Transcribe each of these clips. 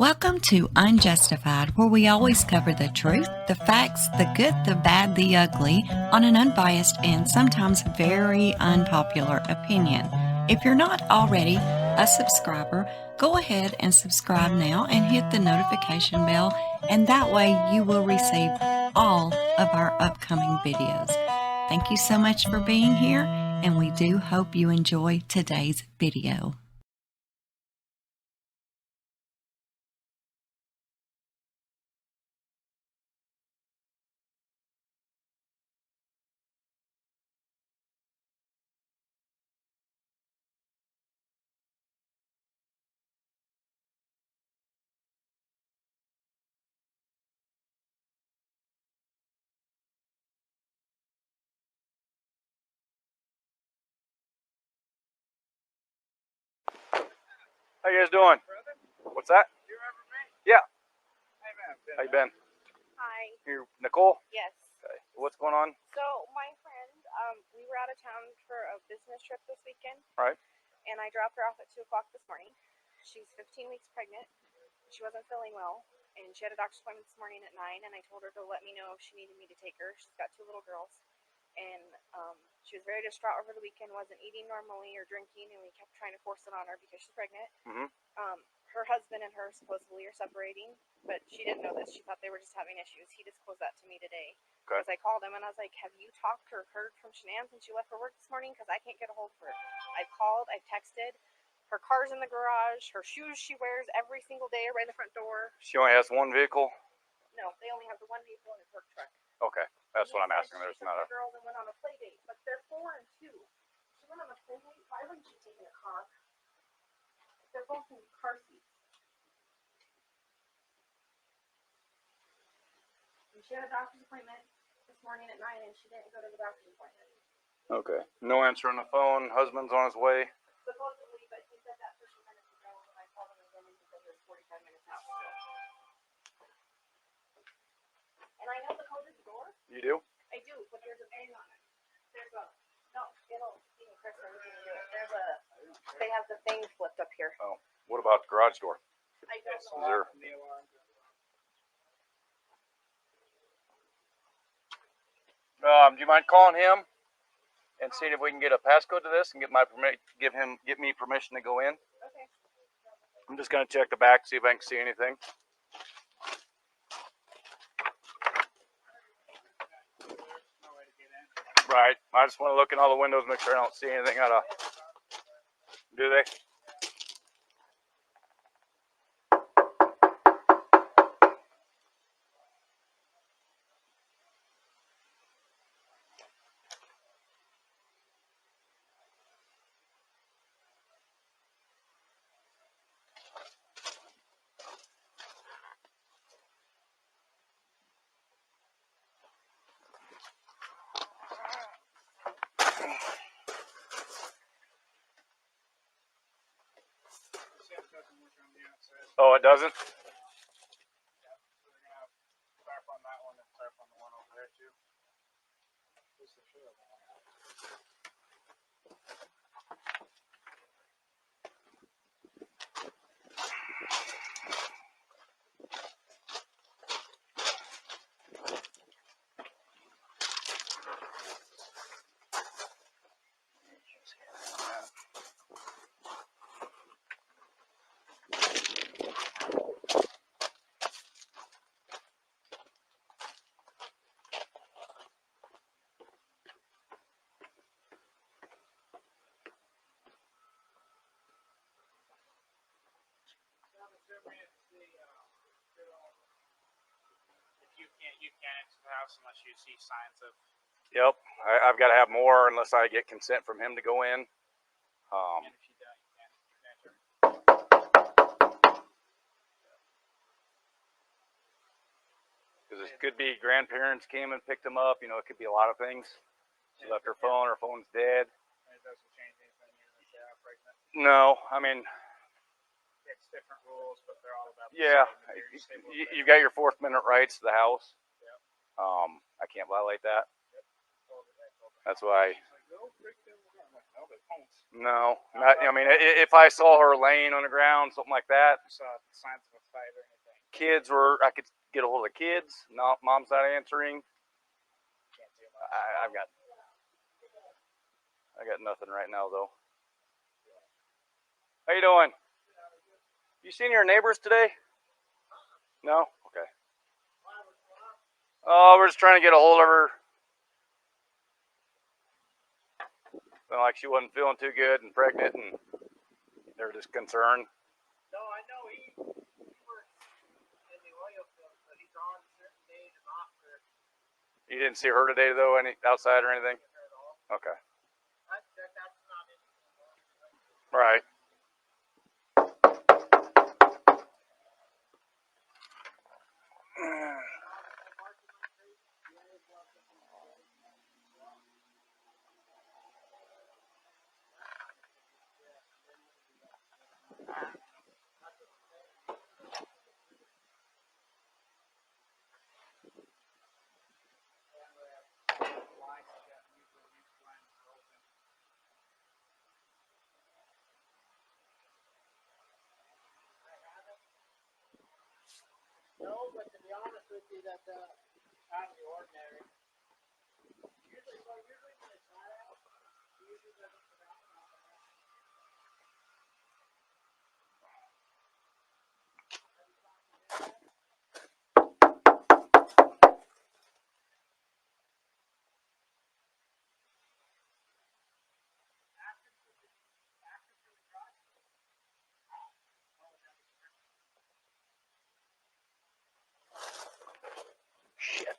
Welcome to UnJustified, where we always cover the truth, the facts, the good, the bad, the ugly, on an unbiased and sometimes very unpopular opinion. If you're not already a subscriber, go ahead and subscribe now and hit the notification bell, and that way you will receive all of our upcoming videos. Thank you so much for being here, and we do hope you enjoy today's video. How you guys doing? What's that? Do you remember me? Yeah. Hey, man. How you been? Hi. Here, Nicole? Yes. Okay. What's going on? So my friend, we were out of town for a business trip this weekend. Right. And I dropped her off at 2 o'clock this morning. She's 15 weeks pregnant. She wasn't feeling well, and she had a doctor's appointment this morning at 9. And I told her to let me know if she needed me to take her. She's got 2 little girls, and she was very distraught over the weekend. Wasn't eating normally or drinking, and we kept trying to force it on her because she's pregnant. Mm-hmm. Her husband and her supposedly are separating, but she didn't know this. She thought they were just having issues. He disclosed that to me today. Okay. Because I called him and I was like, have you talked or heard from Shanann since she left for work this morning? Because I can't get a hold of her. I've called, I've texted. Her car's in the garage. Her shoes she wears every single day are right in the front door. She only has one vehicle? No, they only have the one vehicle in his work truck. Okay. That's what I'm asking. There's not a... She took the girls and went on a play date, but they're 4 and 2. She went on a play date. Why wouldn't she take in a car? They're both in car seats. She had a doctor's appointment this morning at 9, and she didn't go to the doctor's appointment. Okay. No answer on the phone. Husband's on his way. Supposedly, but he said that 15 minutes ago when I called him again, he said there's 45 minutes out. And I know the code is the door. You do? I do, but there's a bang on it. There's a, no, it'll, even Chris knows we can do it. There's a, they have the thing flipped up here. Oh. What about the garage door? I don't Is know. there... do you mind calling him and seeing if we can get a passcode to this and get me permission to go in? Okay. I'm just gonna check the back, see if I can see anything. Right. I just want to look in all the windows, make sure I don't see anything out of. Do they? Oh, it doesn't? You can't enter the house unless you see signs of. Yep. I've got to have more unless I get consent from him to go in. And if you don't, you can't enter. Because it could be grandparents came and picked him up. You know, it could be a lot of things. She left her phone. Her phone's dead. And it doesn't change anything even if they are pregnant. No, I mean. It's different rules, but they're all about. Yeah, you got your Fourth Amendment rights to the house. Yep. I can't violate that. That's why. No, not. I mean, if I saw her laying on the ground, something like that. I saw signs of a UnJustified or anything. Kids were, I could get a hold of the kids. No, mom's not answering. Can't do much. I got nothing right now though. How you doing? You seen your neighbors today? No? Okay. Oh, we're just trying to get a hold of her. Felt like she wasn't feeling too good and pregnant, and they're just concerned. No, I know he works in the oil field, but he's on certain days and off for You didn't see her today though, any outside or anything? her at all. Okay. That's not in. Right. No, but to be honest with you, that's out of the ordinary. Usually when it's not out, he usually doesn't put out. Shit.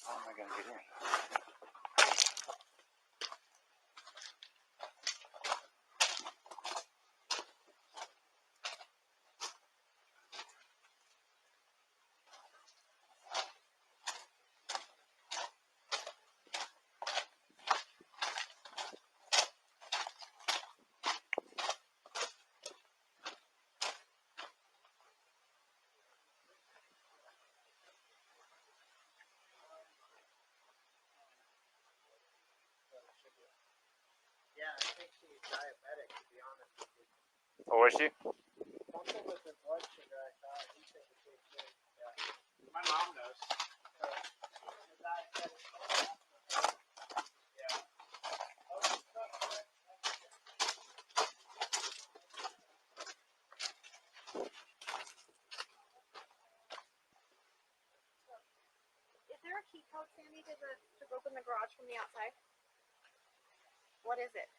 How am I gonna get in? Yeah, I think she's diabetic, to be honest with you. Oh, is she? Something with her blood sugar, I thought. He said the same thing. Yeah. My mom knows. Yeah. Is there a key code, Sandy, to open the garage from the outside? What is it?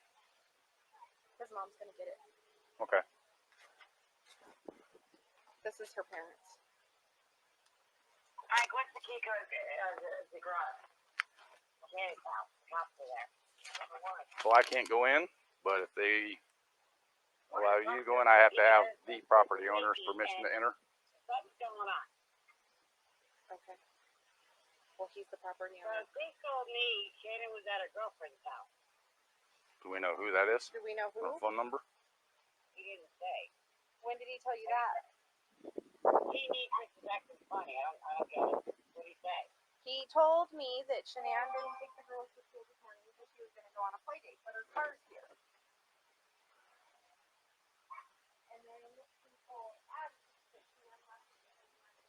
His mom's gonna get it. Okay. This is her parents. Alright, what's the key code of the garage? Okay, now, top to there. Number one. Well, I can't go in, but if they allow you to go in, I have to have the property owner's permission to enter. Something's going on. Okay. Well, he's the property So owner. Chris told me Shannon was at her girlfriend's house. Do we know who that is? Do we know who? Or phone number? He didn't say. When did he tell you that? He needs Chris is acting funny. I don't get it. What did he say? He told me that Shanann didn't take the girls to school this morning because she was going to go on a play date, but her car's here. And then he told Abby that Shanann left to get his money.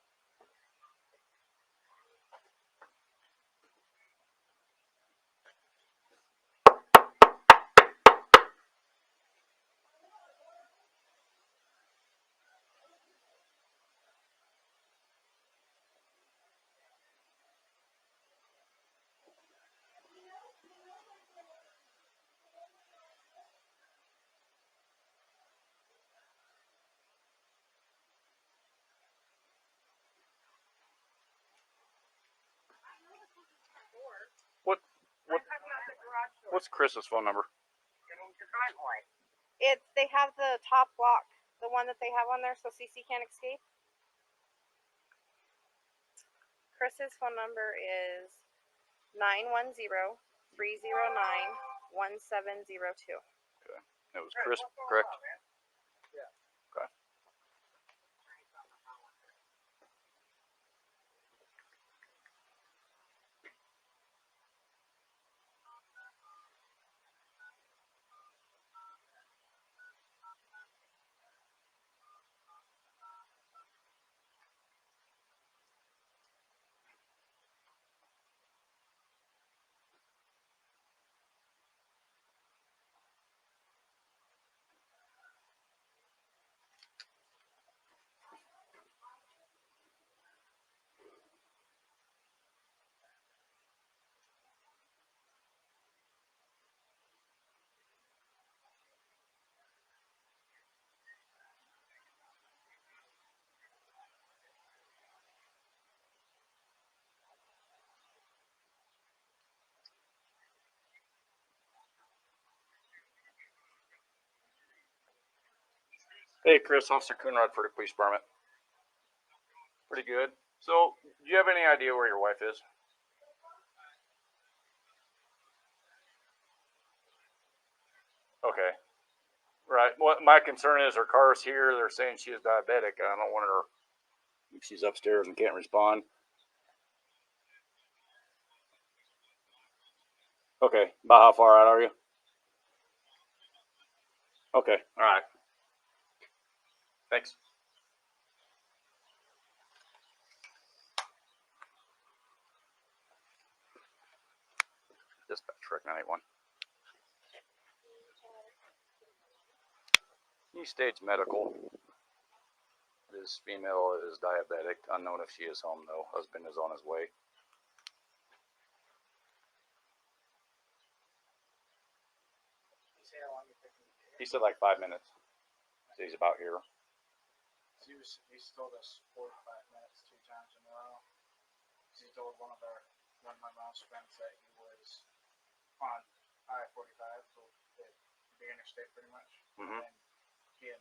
What? I'm talking about the garage door. What's Chris's phone number? Get in the driveway. They have the top lock, the one that they have on there, so CC can't escape. Chris's phone number is 910-309-1702. Okay. It was Chris, correct? Yeah. Okay. Hey, Chris, Officer Coonrod for the police department. Pretty good. So, do you have any idea where your wife is? Okay. Right. What my concern is, her car's here. They're saying she is diabetic. I don't want her. If she's upstairs and can't respond. Okay. About how far out are you? Okay. All right. Thanks. Dispatch Rec 981. East Stage Medical. This female is diabetic. Unknown if she is home though. Husband is on his way. He said like 5 minutes. So he's about here. He's told us 45 minutes 2 times in a row. He told one of my mom's friends that he was on I-45, so the interstate pretty much. Mm-hmm. And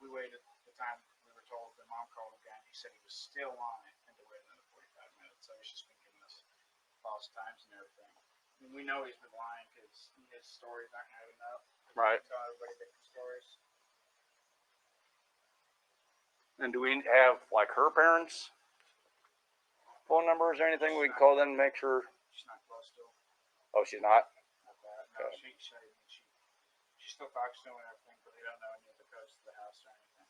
we waited the time we were told. The mom called again. He said he was still on it and to wait another 45 minutes. So he's just been giving us false times and everything. And we know he's been lying because his stories aren't adding up. Right. Tell everybody different stories. And do we have like her parents' phone numbers or anything we can call them and make sure? She's not close to him. Oh, she's not? Not that. No, Okay. she still talks to him and everything, but they don't know any of the codes to the house or anything.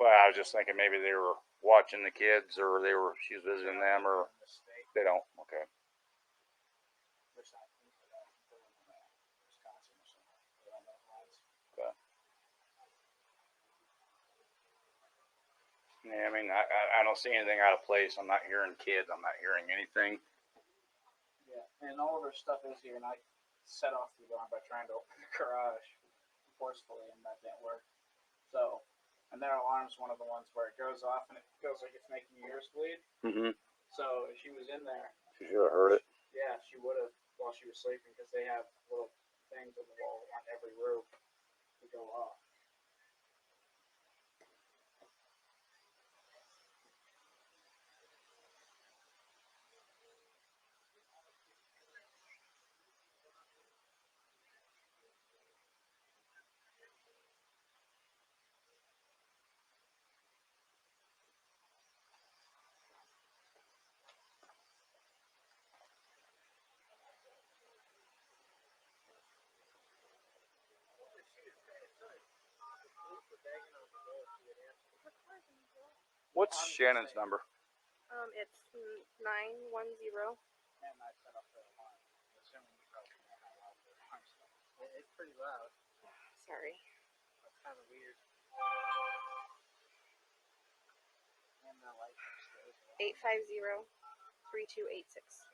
Well, I was just thinking maybe they were watching the kids or she was visiting them or In the state, they don't. Okay. there's not Wisconsin or something. They don't know lines. Okay. Yeah, I mean, I don't see anything out of place. I'm not hearing kids. I'm not hearing anything. Yeah, and all of her stuff is here, and I set off the alarm by trying to open the garage forcefully, and that didn't work. So, and their alarm's one of the ones where it goes off and it feels like it's making your ears bleed. Mm-hmm. So if she was in there, She should have heard it. yeah, she would have while she was sleeping, because they have little things on the wall on every roof to go off. What's Shannon's number? It's 910. And I set off the alarm, assuming you probably know how loud the alarms are. It's pretty loud. Sorry. That's kind of weird. And the light upstairs. 850-3286.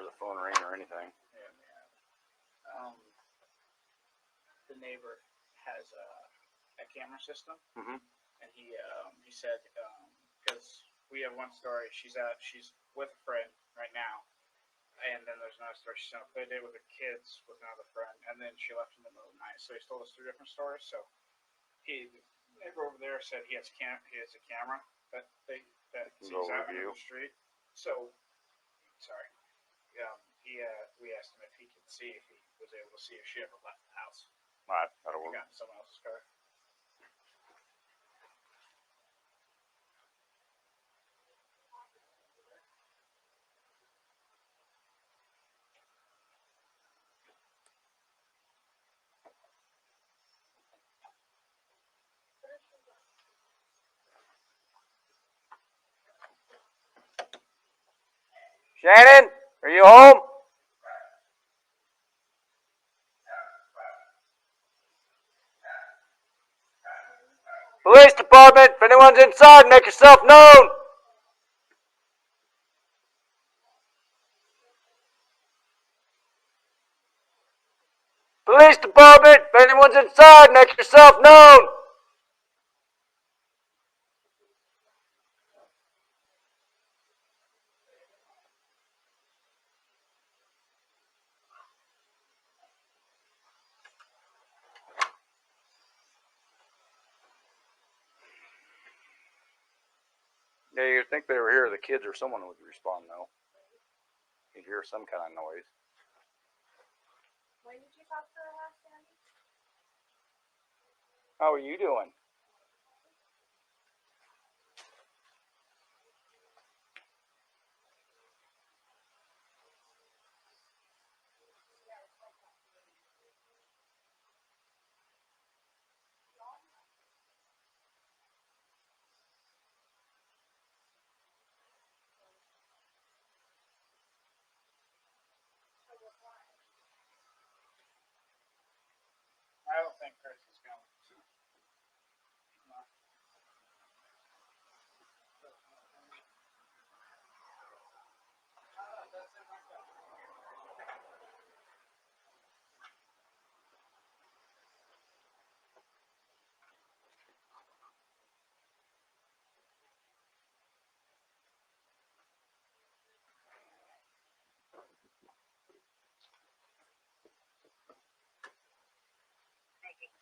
hear the phone ring or anything. Yeah, the neighbor has a camera system, Mm-hmm. and he said because we have one story. She's with a friend right now, and then there's another story. She's on a play date with her kids with another friend, and then she left in the middle of the night. So he told us 2 different stories. So the neighbor over there said he has a camera that sees out into the street. So sorry. We asked him if he could see if he was able to see if she ever left the house. All right, that'll work. Got in someone else's car. Shanann, are you home? Police department, if anyone's inside, make yourself known. Police department, if anyone's inside, make yourself known. Yeah, you'd think they were here, the kids or someone would respond though. You'd hear some kind of noise. When did you talk to her last, Sandy? How are you doing? I don't think Chris is going.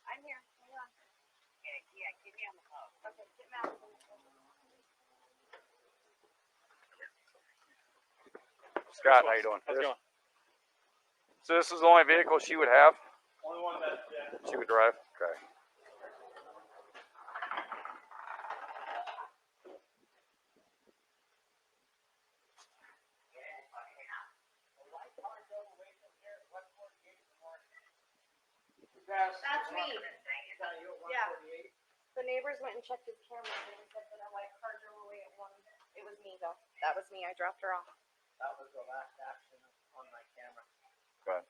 I'm here. Hang on. Yeah, keep me on the phone. Okay, get Matt. Scott, how you doing? How's it going? So this is the only vehicle she would have? Only one that, She would drive? Okay. That's me. Yeah. The neighbors went and checked his cameras and they said that a white car drove away at 1. It was me though. That was me. I dropped her off. that was the last action on my camera. Okay.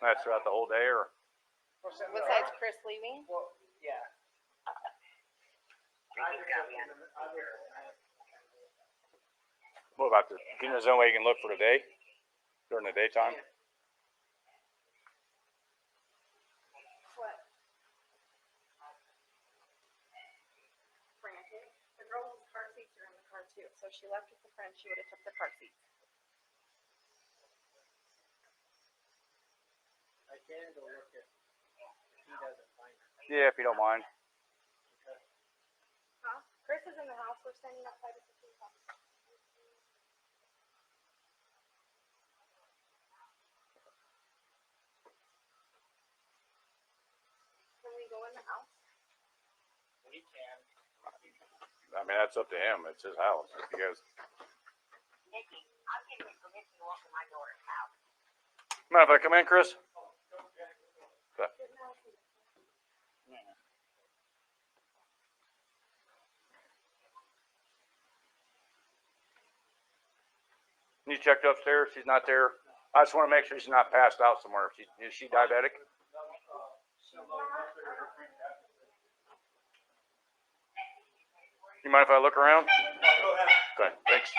That's throughout the whole day or? Besides Chris leaving? Well, yeah. What about the, there's no way you can look for the day? During the daytime? What? Frantic. The girl's car seats are in the car too. So if she left with the friend, she would have took the car seats. I can go look at if he doesn't find her. Yeah, if you don't mind. Huh? Chris is in the house. We're standing outside of the police office. Can we go in the house? We can. I mean, that's up to him. It's his house. If you guys, Nikki, I'm giving you permission to walk in my daughter's house. mind if I come in, Chris? Okay. You checked upstairs? She's not there? I just want to make sure she's not passed out somewhere. Is she diabetic? You mind if I look around? Okay, thanks.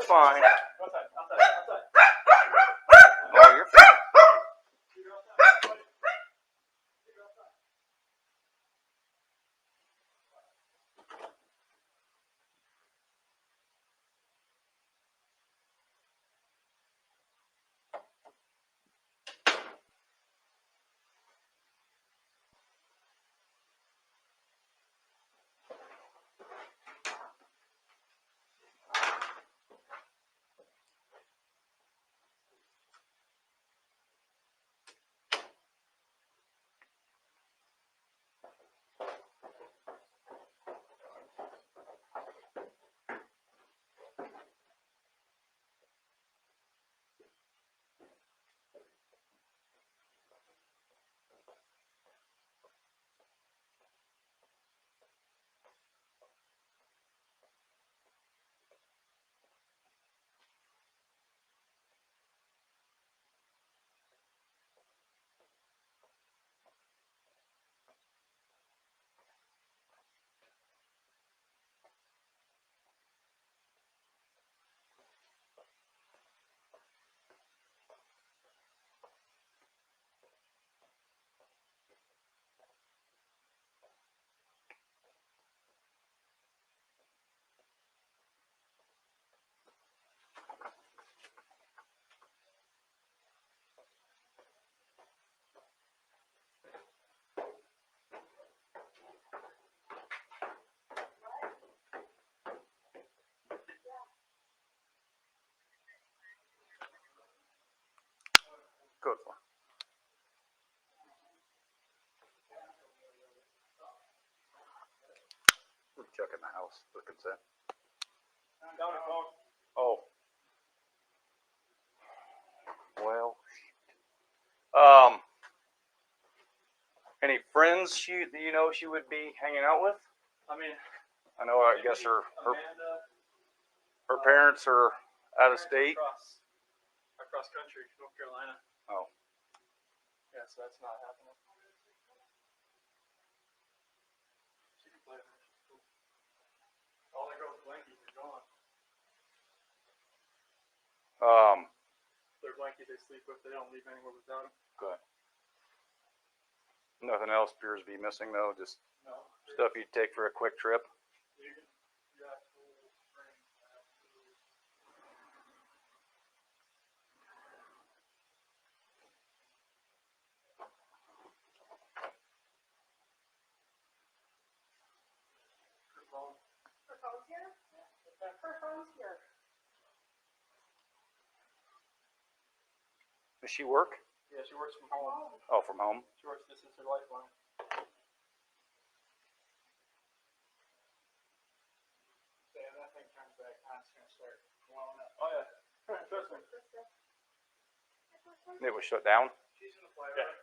fine. Outside, outside, outside. Oh, you're fine. Good one. We're checking the house, the consent. Down the phone. Oh. Well, any friends she would be hanging out with? I mean, I know. I guess her Amanda, parents are out of state. across country, North Carolina. Oh. Yeah, so that's not happening. She can play with her. She's cool. All the girls' blankies are gone. Their blanket they sleep with, they don't leave anywhere without them. Good. Nothing else appears to be missing though. Just No. stuff you'd take for a quick trip. Her phone's here? Her phone's here. Does she work? Yeah, she works from home. Oh, from home. She works, this is her lifeline. Yeah, that thing comes back on, it's gonna start blowing up. Oh yeah, trust me. It was shut down. She's gonna play with it.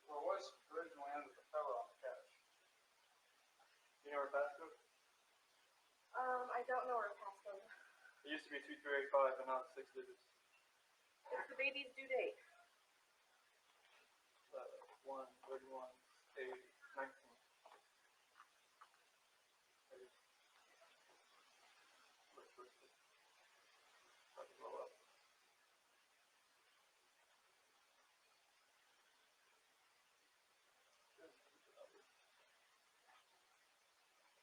Well, it was originally under the cover on the couch. You know her passcode? I don't know her passcode. It used to be 2385, but now it's 6 digits. What's the baby's due date? 1/31/19.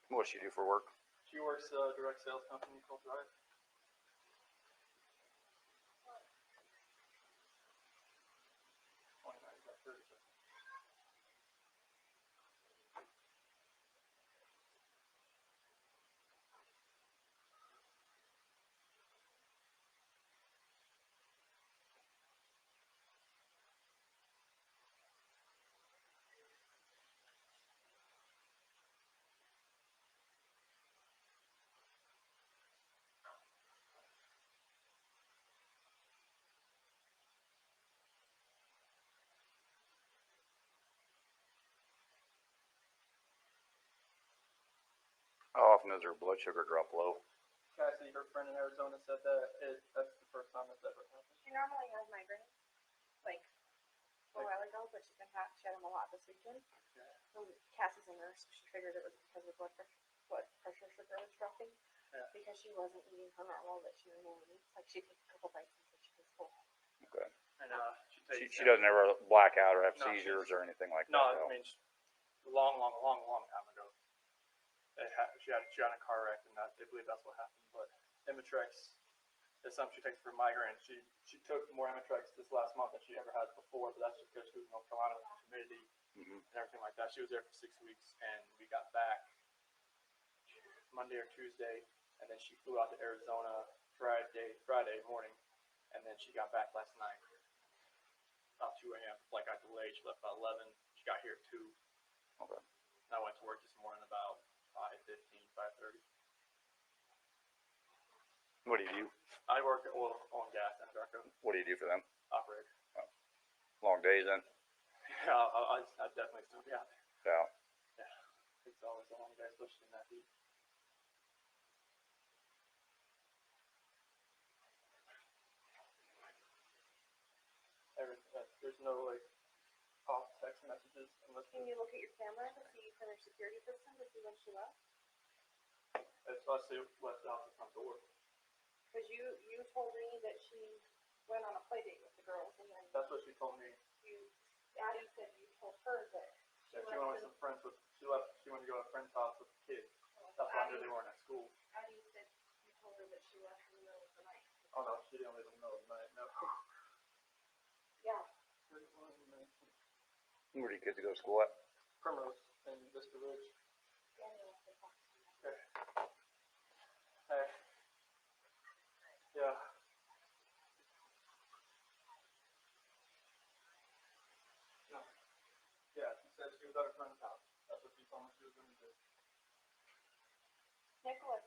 What does she do for work? She works a direct sales company called Drive. How often does her blood sugar drop low? Cassie, her friend in Arizona, said that that's the first time that's ever happened. She normally has migraines. Like, a while ago, but she had him a lot this weekend. Cassie's a nurse, so she figured it was because her blood pressure sugar was dropping. Yeah. Because she wasn't eating her normal that she normally eats. Like she takes a couple bites and said she was full. Okay. And She doesn't ever black out or have No, seizures or anything like No, that. I mean, long time ago. She had in a car wreck, and they believe that's what happened. But Imitrex is something she takes for migraine. She took more Imitrex this last month than she ever had before, but that's just because she was in North Carolina with humidity and everything like that. She was there for 6 weeks, and we got back Monday or Tuesday, and then she flew out to Arizona Friday morning, and then she got back last night about 2 a.m. Flight got delayed. She left about 11. She got here at 2. Okay. And I went to work this morning about 5:15, 5:30. What do you do? I work at oil and gas in Darko. What do you do for them? Operator. Long days then? Yeah, I'd definitely still be out there. Yeah. Yeah. It's always a long day, especially in that heat. There's no like off text messages unless Can you look at your camera to see from your security system to see when she left? it's us who left out the front door. Because you told me that she went on a play date with the girls, and then That's what she told me. Addie said you told her that She went with some friends she went to go to a friend's house with the kids. That's why I knew they weren't at school. Addie said you told her that she left in the middle of the night. Oh no, she didn't leave in the middle of the night, no. Yeah. Where do your kids go to school at? Primrose and Vista Ridge. Danny wants to talk to you. Okay. Hey. Yeah. No. Yeah, she said she was at her friend's house. That's what she told me she was going to do. Nicholas.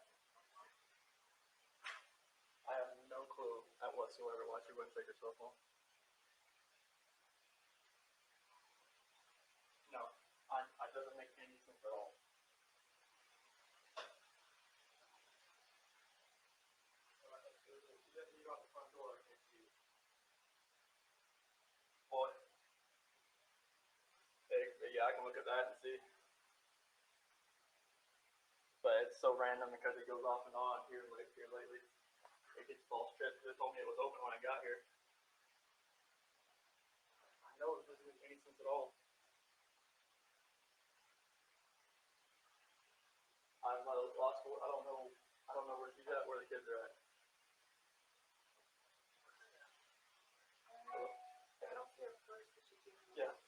I have no clue whatsoever why she wouldn't take her cell phone. No, it doesn't make any sense at all. You got the front door against you. Well, yeah, I can look at that and see. But it's so random because it goes off and on here lately. It gets false trips. They told me it was open when I got here. I know it doesn't make any sense at all. I'm not a law school. I don't know where she's at, where the kids are at. I don't see her first, but she's doing Yeah.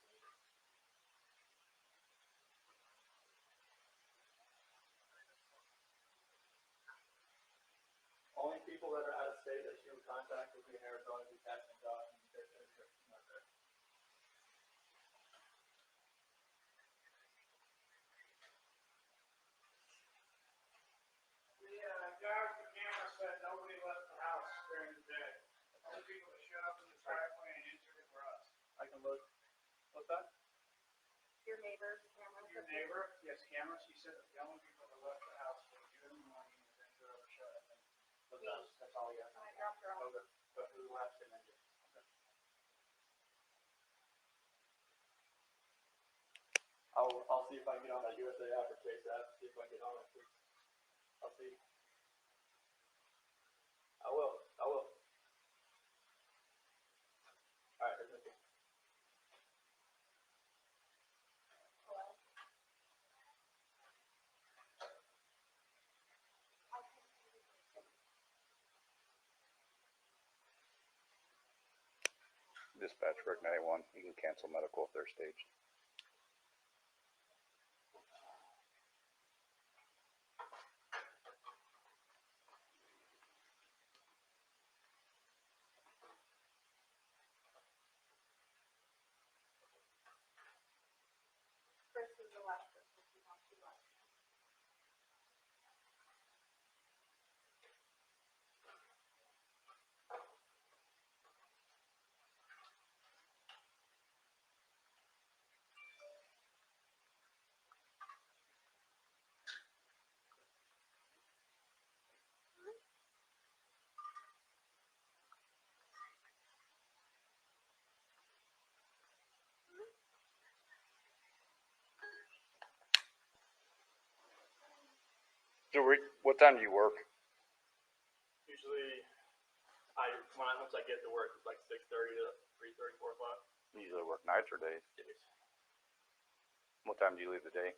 Only people that are out of state that she would contact would be in Arizona, be Cash and Josh, and they're not there. The guy with the camera said nobody left the house during the day. The only people that showed up in the driveway and answered it were us. I can look. What's that? your neighbor's camera. Your neighbor, yes, camera. She said that the only people that left the house were you in the morning and then the other shut up. But that's all you got. I dropped her off. Okay. But who left and then just. Okay. I'll see if I can get on that USA app or Chase app, see if I can get on it, please. I'll see. I will. Alright, there's nothing. Dispatch Rick 91. You can cancel medical if they're staged. Chris is the last person who wants to watch. So what time do you work? Usually, once I get to work, it's like 6:30 to 3:30, 4 o'clock. You usually work nights or days? Days. What time do you leave the day?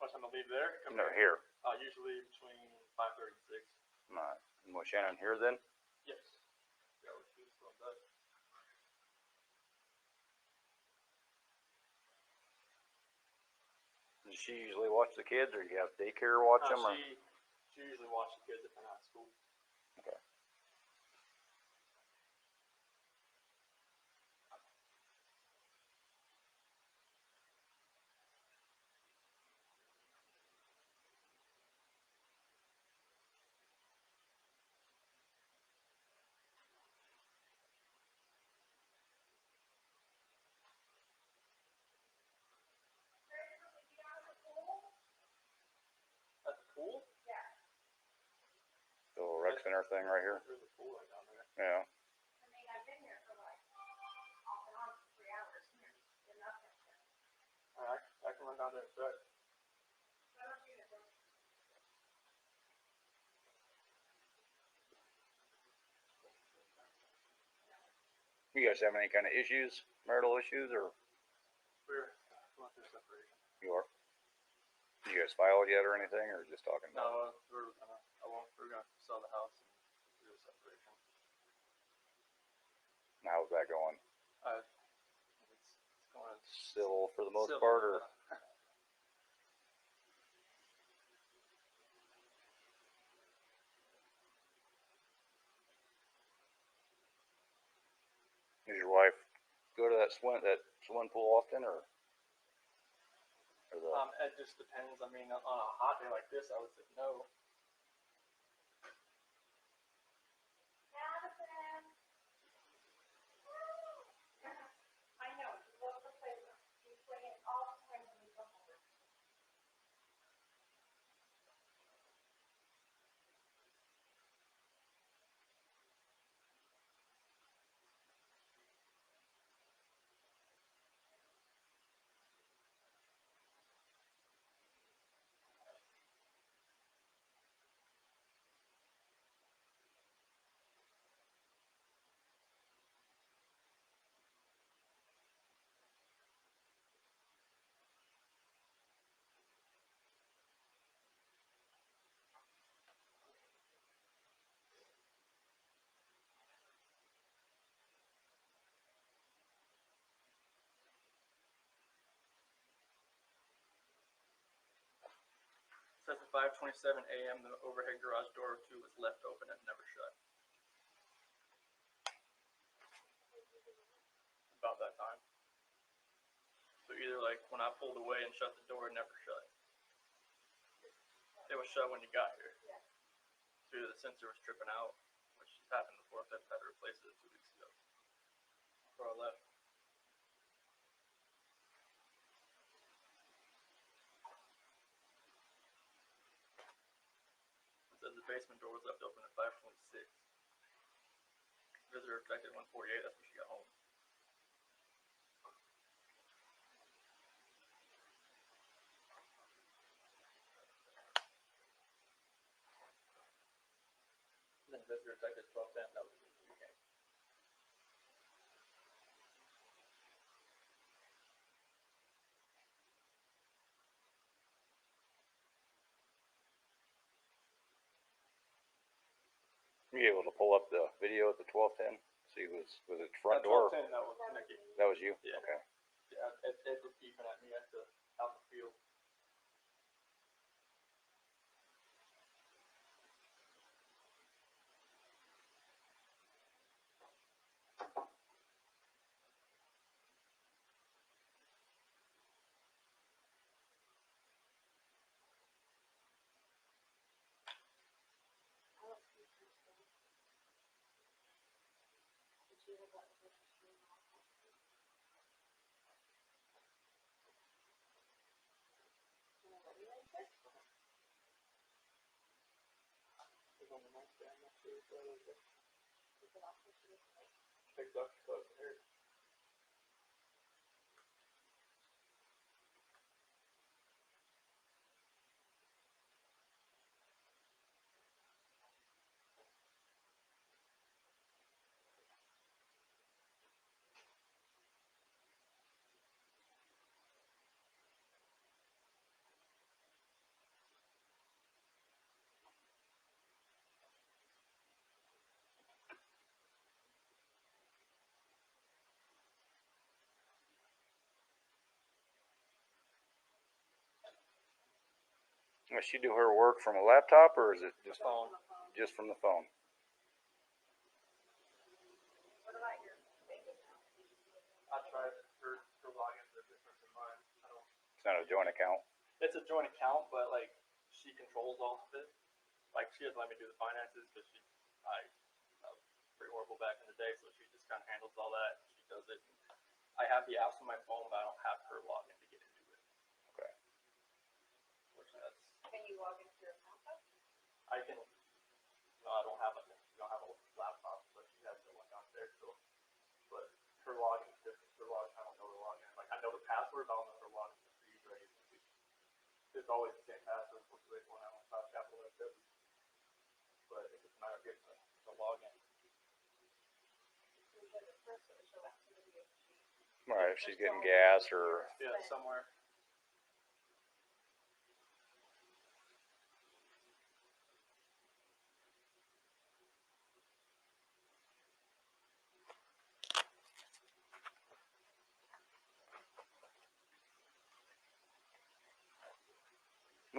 What time I leave there? No, here. Usually between 5:30 and 6. Nice. And was Shannon here then? Yes. Yeah, we're still in bed. Does she usually watch the kids, or do you have daycare watch them? Or? She usually watches the kids if they're not at school. Okay. At the pool? The little rec center thing right here. There's a pool right down there. Yeah. Alright, I can run down there and check. You guys have any kind of issues, marital issues, or We're going through separation. you are? You guys filed yet or anything, or just talking about? No, we're gonna sell the house and do a separation. How's that going? It's going Civil for the most civil, part, or? Does your wife go to that swim pool often, or the? It just depends. I mean, on a hot day like this, I would say no. Says at 5:27 a.m. the overhead garage door 2 was left open and never shut. About that time. So either like when I pulled away and shut the door, it never shut. It was shut when you got here. So either the sensor was tripping out, which happened before. I've had to replace it 2 weeks ago. Before I left. It says the basement door was left open at 5:26. Visitor expected 1:48. That's when she got home. And then visitor expected 12:10. That was the weekend. Were you able to pull up the video at the 12:10? See, was it front door? 12:10. That was Mickey. That was you. Yeah. Okay. Yeah, it was beeping at me out the field. On the nightstand next to it, big duck club here. Does she do her work from a laptop, or is it just Phone. just from the phone? I tried her logins are different than mine. I don't. It's not a joint account. It's a joint account, but like she controls all of it. Like she doesn't let me do the finances because I was pretty horrible back in the day, so she just kind of handles all that. She does it. I have the apps on my phone, but I don't have her login to get into it. Okay. Which that's. Can you log into your account though? I can. No, I don't have a. We don't have a laptop, but she has the one downstairs. So, but her login is different. Her login, I don't know her login. Like I know the password, I don't know her login for user agency. It's always the same password for the one I don't have capital letters. But it's just a matter of getting the login. Right, if she's getting gas or Yeah, somewhere.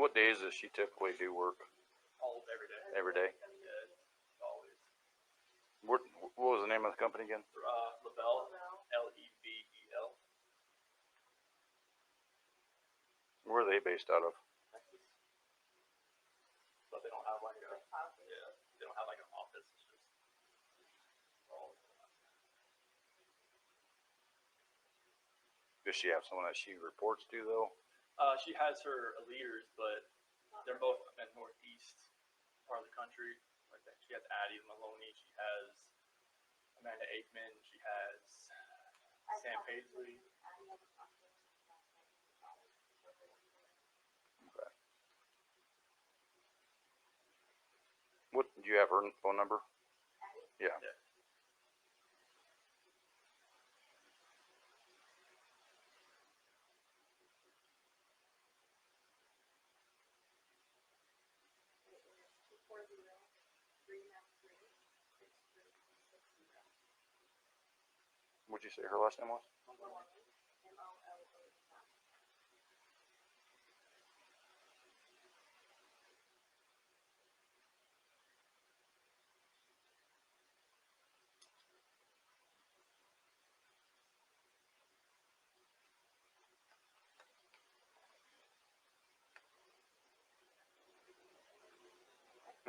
what days does she typically do work? Every day. Every day. Yeah, always. What was the name of the company again? Level. Level. Where are they based out of? Texas. But they don't have like a. Yeah, they don't have like an office. It's just. All. Does she have someone that she reports to though? She has her leaders, but they're both in the northeast part of the country. Like that. She has Addie Maloney. She has Amanda Aikman. She has Sam Paisley. Okay. What do you have her phone number? Yeah. Yeah. What'd you say her last name was?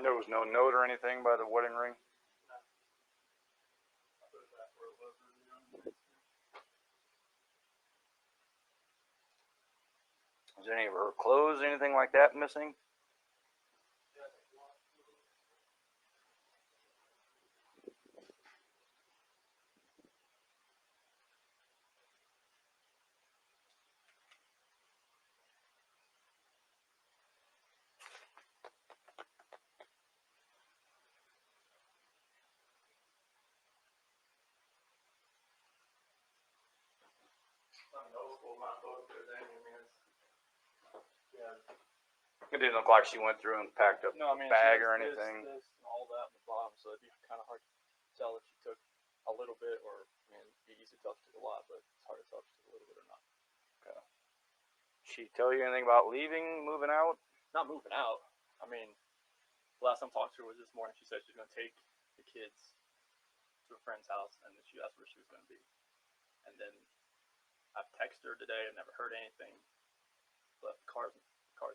There was no note or anything by the wedding ring? Is any of her clothes, anything like that missing? It didn't look like she went through and packed up No, I mean, a bag she or has anything. This, and all that on the bottom, so it'd be kind of hard to tell if she took a little bit, or I mean, it'd be easy to tell if she took a lot, but it's hard to tell if she took a little bit or not. Okay. She tell you anything about leaving, moving out? Not moving out. I mean, the last time I talked to her was this morning. She said she was going to take the kids to a friend's house, and then she asked where she was going to be. And then I've texted her today. I've never heard anything. But cars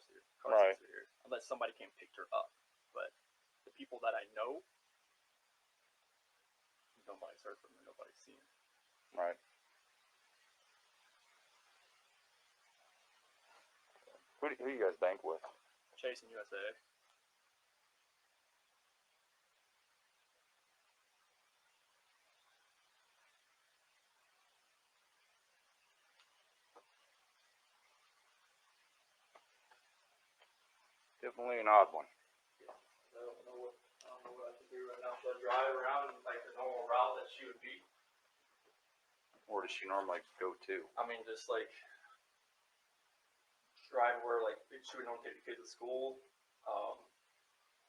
here. Right. Here. Unless somebody came and picked her up. But the people that I know, nobody's heard from her. Nobody's seen her. Right. Who do you guys bank with? Chase and USA. Definitely an odd one. I don't know what I can do right now. Should I drive around like the normal route that she would be? Where does she normally go to? I mean, just like drive where like she would normally take the kids to school.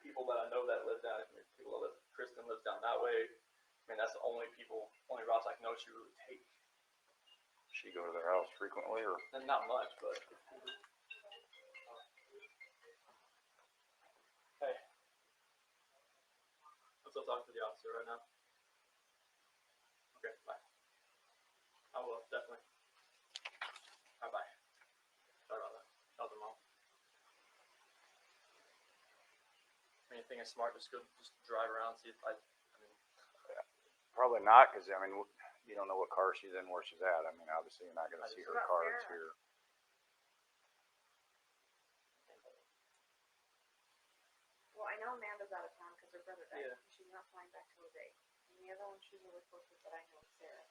People that I know that live down, people that live, Kristen lives down that way. I mean, that's the only routes I know she would take. She go to their house frequently, or? And not much, but officer right now. Okay, bye. I will, definitely. Bye-bye. Sorry about that. That was a mom. Anything is smart, just drive around, see if I mean, Probably not, because I mean, you don't know what car she's in, where she's at. I mean, obviously you're not going to see her car. It's here. Well, I know Amanda's out of town because her brother died. Yeah. She's not flying back till a day. And the other one she's really close with that I know is Sarah.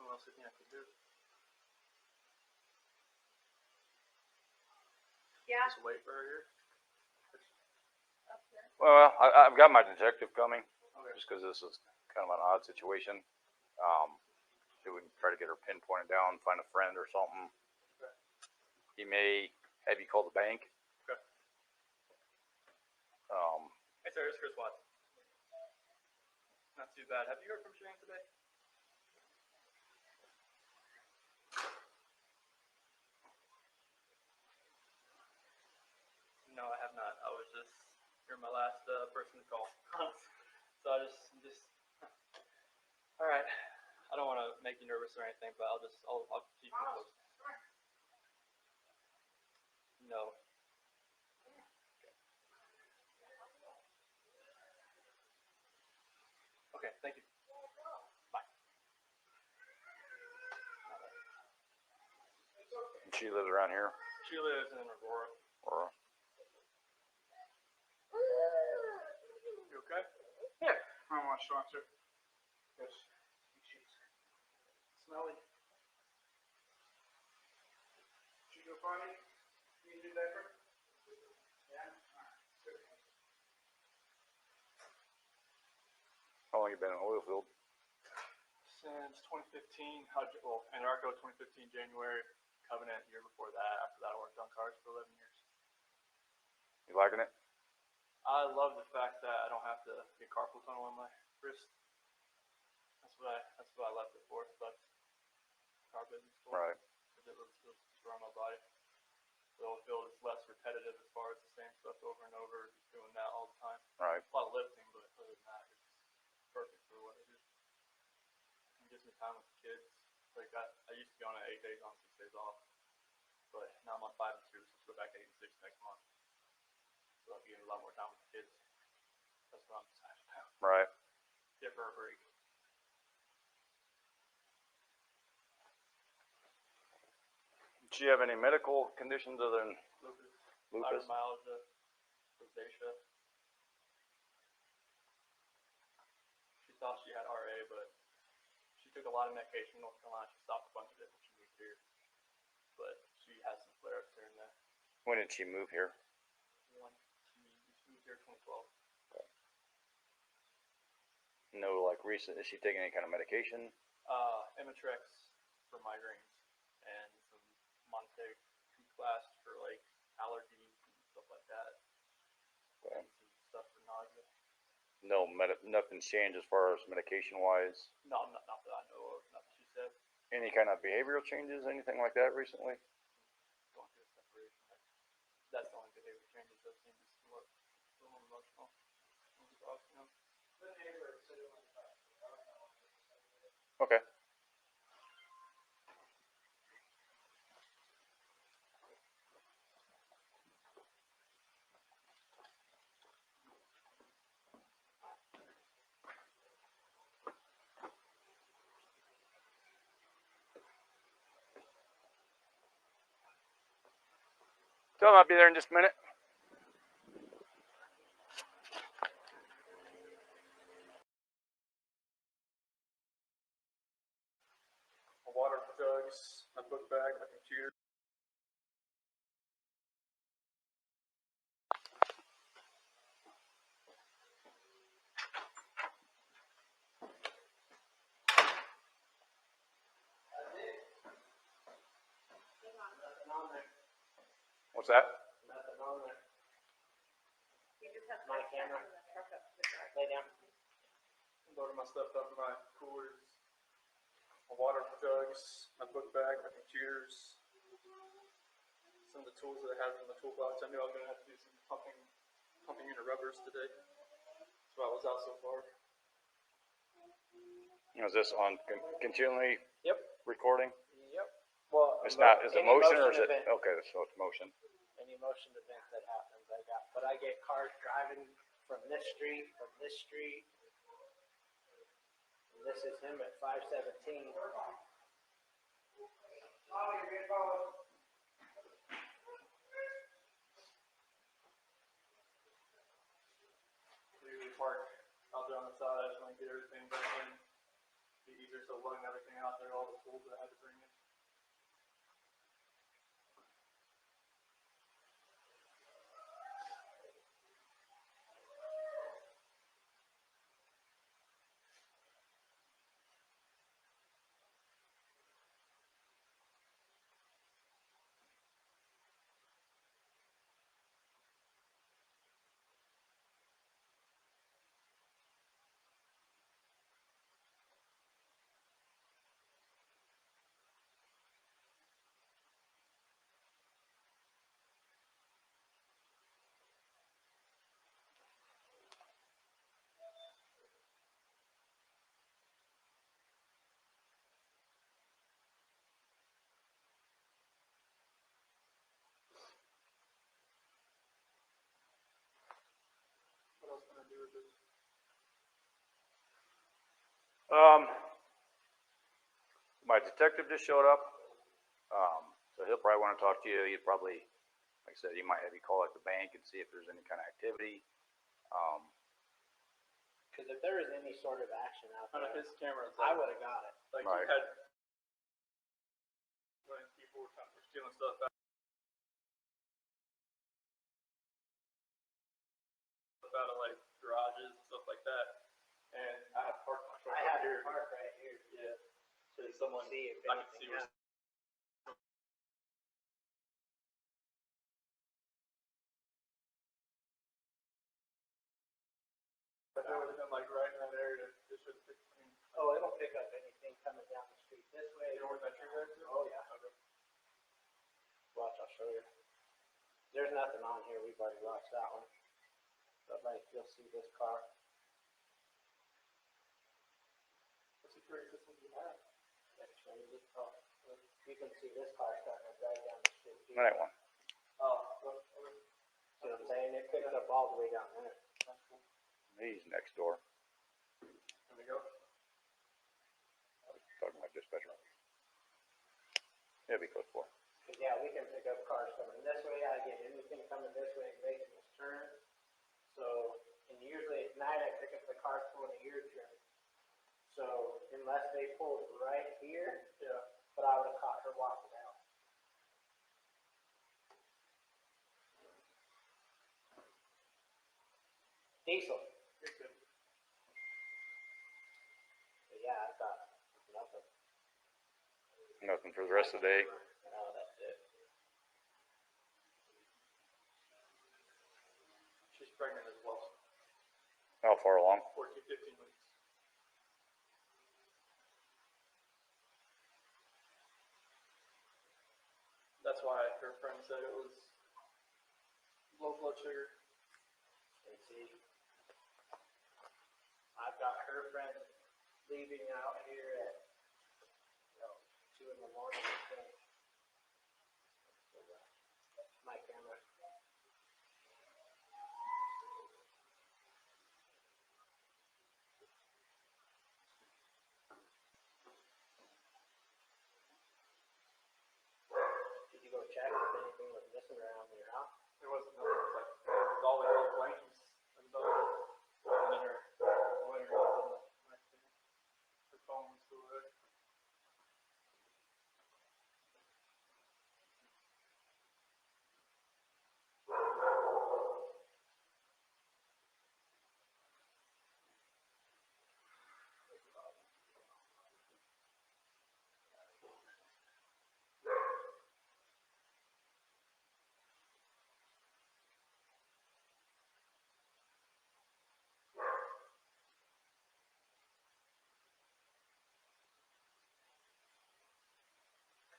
what else do you think I could do? Yeah. Just wait for her here? Up there. Well, I've got my detective coming, Okay. just because this is kind of an odd situation. He would try to get her pinpointed down, find a friend or something. Okay. He may have you call the bank. Okay. Hey, sir, it's Chris Watts. Not too bad. Have you heard from Shanann today? No, I have not. I was just, you're my last person to call. So I just, all right. I don't want to make you nervous or anything, but I'll keep you close. No. Okay, thank you. Bye. She lives around here. She lives in Aurora. Or You okay? Yeah. How much, sir? Yes. Smelly. Did you go potty? You do that for? Yeah. Alright. Good. how long you been in the oil field? Since 2015, well, Anarco 2015 January, Covenant year before that. After that, I worked on cars for 11 years. You liking it? I love the fact that I don't have to get carpal tunnel on my wrist. That's what I left it for. Left car business for. Right. Because it was around my body. The oil field is less repetitive as far as the same stuff over and over, just doing that all the time. Right. A lot of lifting, but other than that, it's perfect for what I do. It gives me time with the kids. Like I used to be on an 8 days on, 6 days off, but now I'm on 5 and 2, so let's go back to 8 and 6 next month. So I'll be getting a lot more time with the kids. That's what I'm excited about. Right. Give her a break. Did she have any medical conditions other than Lupus. lupus? Fibromyalgia. Rosacea. She thought she had RA, but she took a lot of medication in North Carolina. She stopped a bunch of it when she moved here. But she has some flare-ups here and there. When did she move here? She moved here 2012. No, like recent. Is she taking any kind of medication? Imitrex for migraines and some Monte class for like allergies and stuff like that. Okay. And some stuff for nausea. No, nothing's changed as far as medication wise. No, not that I know of. Nothing she said. Any kind of behavioral changes, anything like that recently? Going through a separation. That's the only behavior changes that seem to be a little emotional. You know? Okay. Tell him I'll be there in just a minute. My water jugs, my book bag, my computer. What's that? Nothing on there. You just have to My camera. truck up to the drive. Lay down. Loading my stuff up in my coolers. My water jugs, my book bag, my computers. some of the tools that I had from the toolbox. I knew I was going to have to do some pumping into rubbers today. That's why I was out so far. Is this on continually Yep. recording? Yep. Well, It's not, is it any motion or is it, event- okay, so it's motion. Any motion event that happens, but I get cars driving from this street, and this is him at 517. We usually park out there on the side. I just want to get everything back in. Be easier, so lugging everything out there, all the tools that I had to bring in. What else can I do with this? My detective just showed up. So he'll probably want to talk to you. He'd probably, like I said, he might have you call at the bank and see if there's any kind of activity. Because if there was any sort of action out On there, his camera, it's I like, would have got it. like Right. he had when people were stealing stuff out of like garages and stuff like that. And I had parked my truck I right had here. to park right here. Yeah. So someone, See if I could see anything where happened. if it would have been like right in that area, it should have picked me. Oh, it'll pick up anything coming down the street this way. You know where that tree is? Oh, yeah. Okay. Watch, I'll show you. There's nothing on here. We've already watched that one. But like, you'll see this car. What's the tree system you have? Actually, this car. You can see this car starting to drive down the street. That one. Oh, well, okay. See what I'm saying? It picks up all the way down there. That's cool. He's next door. There we go. Talking about dispatcher. He'll be close for. Cause yeah, we can pick up cars coming this way. I get anything coming this way making this turn. So, and usually at night I pick up the cars pulling a U turn. So unless they pulled right here, Yeah. but I would have caught her walking out. Diesel. You're good. But yeah, I got nothing. Nothing for the rest of the day. No, that's it. She's pregnant as well. How far along? 14, 15 weeks. That's why her friend said it was low blood sugar. And see, I've got her friend leaving out here at, 2 in the morning, I think. My camera. Did you go check if anything was missing around your house? There wasn't nothing. It was like, it was all the old blankets and stuff. And then her was in my thing. Her phone was still there.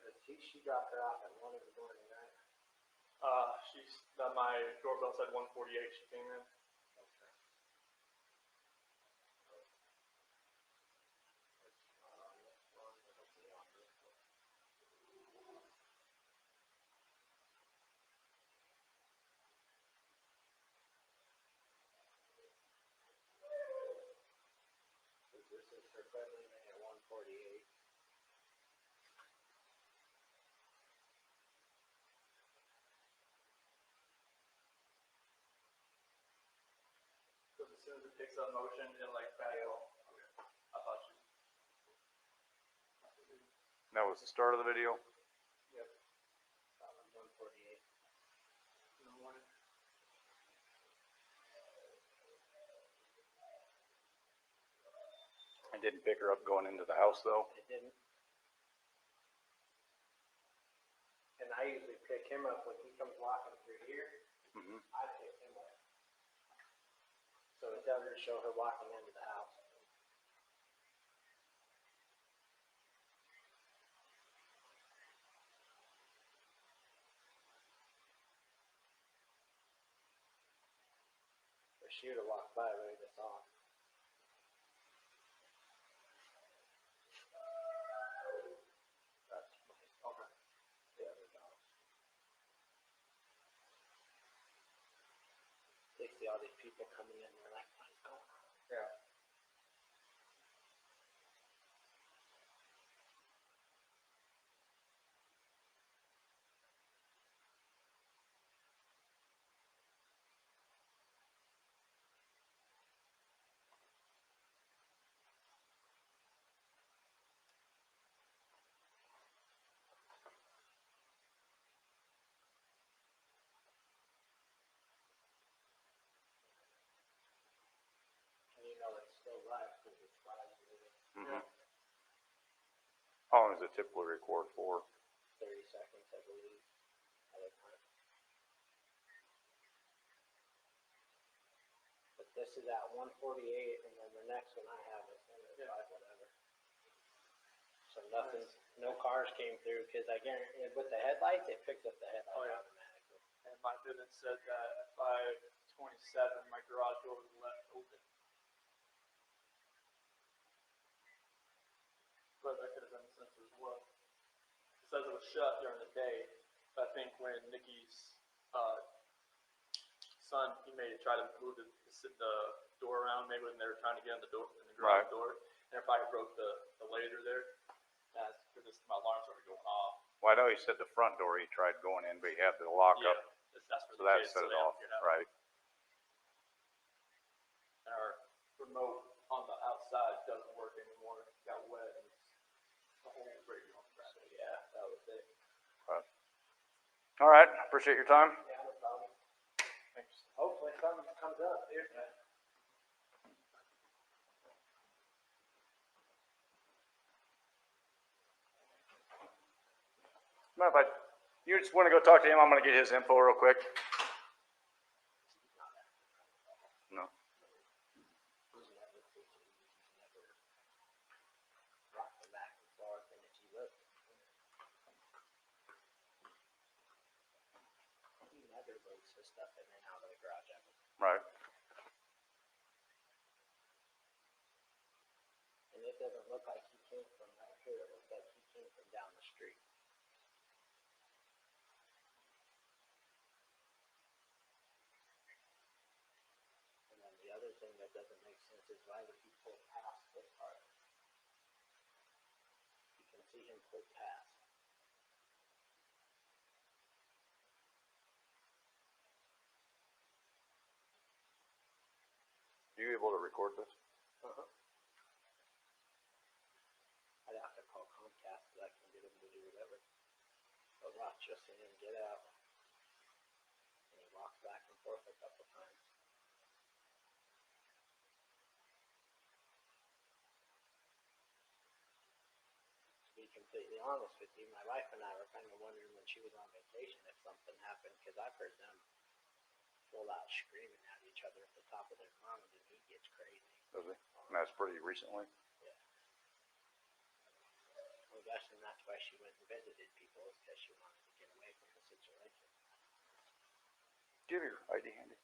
Cause she dropped her off at 1 in the morning, right? My doorbell said 148, she came in. This is for February at 148. Because as soon as it picks up motion, it like back off. Okay. I thought you. That was the start of the video. Yep. 148. In the morning. I didn't pick her up going into the house though. It didn't. And I usually pick him up when he comes walking through here. Mm-hmm. I pick him up. So it doesn't show her walking into the house. Or she would have walked by right this on. That's nice. Okay. The other dog. They see all these people coming in, they're like, what is going on? Yeah. And you know it's still live because it's live. Mm-hmm. How long does it typically record for? 30 seconds, I believe, at a time. But this is at 148, and then the next one I have is 105, whatever. So nothing, no cars came through, because I guarantee, with the headlights, it picks up the headlights Oh, yeah. automatically. And my business said that at 5:27, my garage door was left open. But that could have been since as well. It says it was shut during the day, but I think when Nikki's son, he made it try to move the door around, maybe when they were trying to get in the door, in the garage Right. door, and it probably broke the laser there. That's because my alarm started going off. Well, I know he said the front door he tried going in, but he had the lock Yeah, up, that's for so the that kids, set so it they off, don't get out. right? And our remote on the outside doesn't work anymore. It got wet and the whole radio on So yeah, that was it. All right, appreciate your time. Yeah, no problem. Thanks. Hopefully something comes up here. If you just want to go talk to him, I'm going to get his info real quick. No. He's never rocking back and forth, and if you look, he never moves his stuff in and out of the garage ever. Right. And it doesn't look like he came from right here, it looks like he came from down the street. And then the other thing that doesn't make sense is why would he pull past this part? You can see him pull past. Are you able to record this? Uh-huh. I'd have to call Comcast so I can get him to do whatever. But watch, you'll see him get out. And he walks back and forth a couple times. To be completely honest with you, my wife and I were kind of wondering when she was on vacation if something happened, because I've heard them full out screaming at each other at the top of their lungs, and he gets crazy. Does he? And that's pretty recently. Yeah. I'm guessing that's why she went and visited people, is because she wanted to get away from the situation. Do you have your ID handy?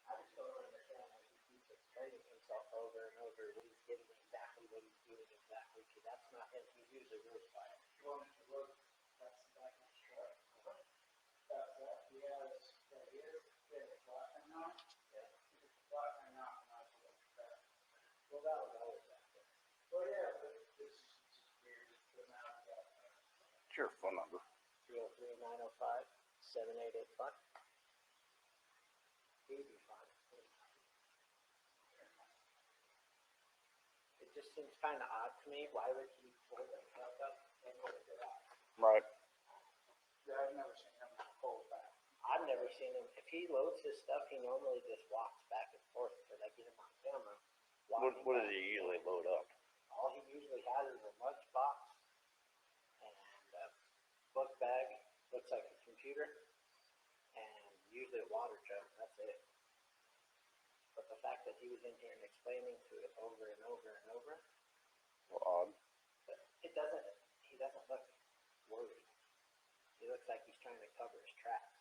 I just don't understand why he keeps explaining himself over and over when he's getting exactly what he's doing exactly, because that's not him. He's usually really quiet. Well, look, that's the back of his truck. That's that. He has right here, the black and not. Yeah. Black and not, not the back. Well, that was always that. Well, yeah, but this is just weird. But now I've got What's your phone number? 303-905-7885. He'd be fine. It just seems kind of odd to me. Why would he pull the truck up and go to the garage? Right. Yeah, I've never seen him pull back. I've never seen him. If he loads his stuff, he normally just walks back and forth because I get him on camera. What does he usually load up? All he usually has is a lunch box and a book bag, looks like a computer, and usually a water jug. That's it. But the fact that he was in here and explaining to it over and over and over, Well, odd. he doesn't look worried. He looks like he's trying to cover his tracks.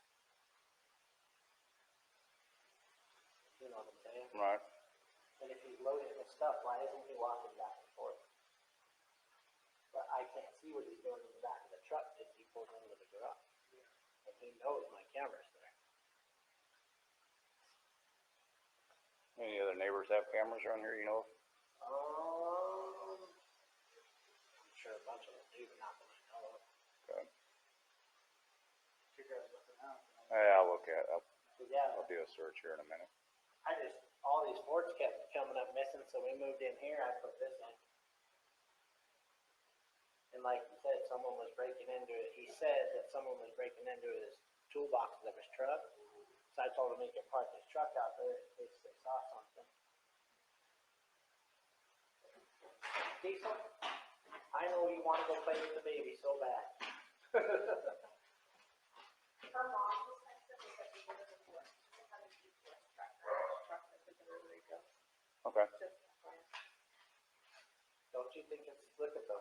You know what I'm saying? Right. And if he's loading his stuff, why isn't he walking back and forth? But I can't see what he's doing in the back of the truck because he pulls into the garage. And he knows my camera's there. Any other neighbors have cameras around here, you know? I'm sure a bunch of them do, but not that I know of. Okay. You guys looking out. Yeah, I'll look at it. But yeah, I'll do a search here in a minute. all these Fords kept coming up missing, so we moved in here, I put this in. And like you said, someone was breaking into it. He said that someone was breaking into his toolboxes of his truck. So I told him he could park his truck out there in case they saw something. Diesel, I know you want to go play with the baby so bad. Her mom was next to me, but she didn't report. She had a GPS tracker. Truck that took her to go. Okay. Don't you think it's, look at them.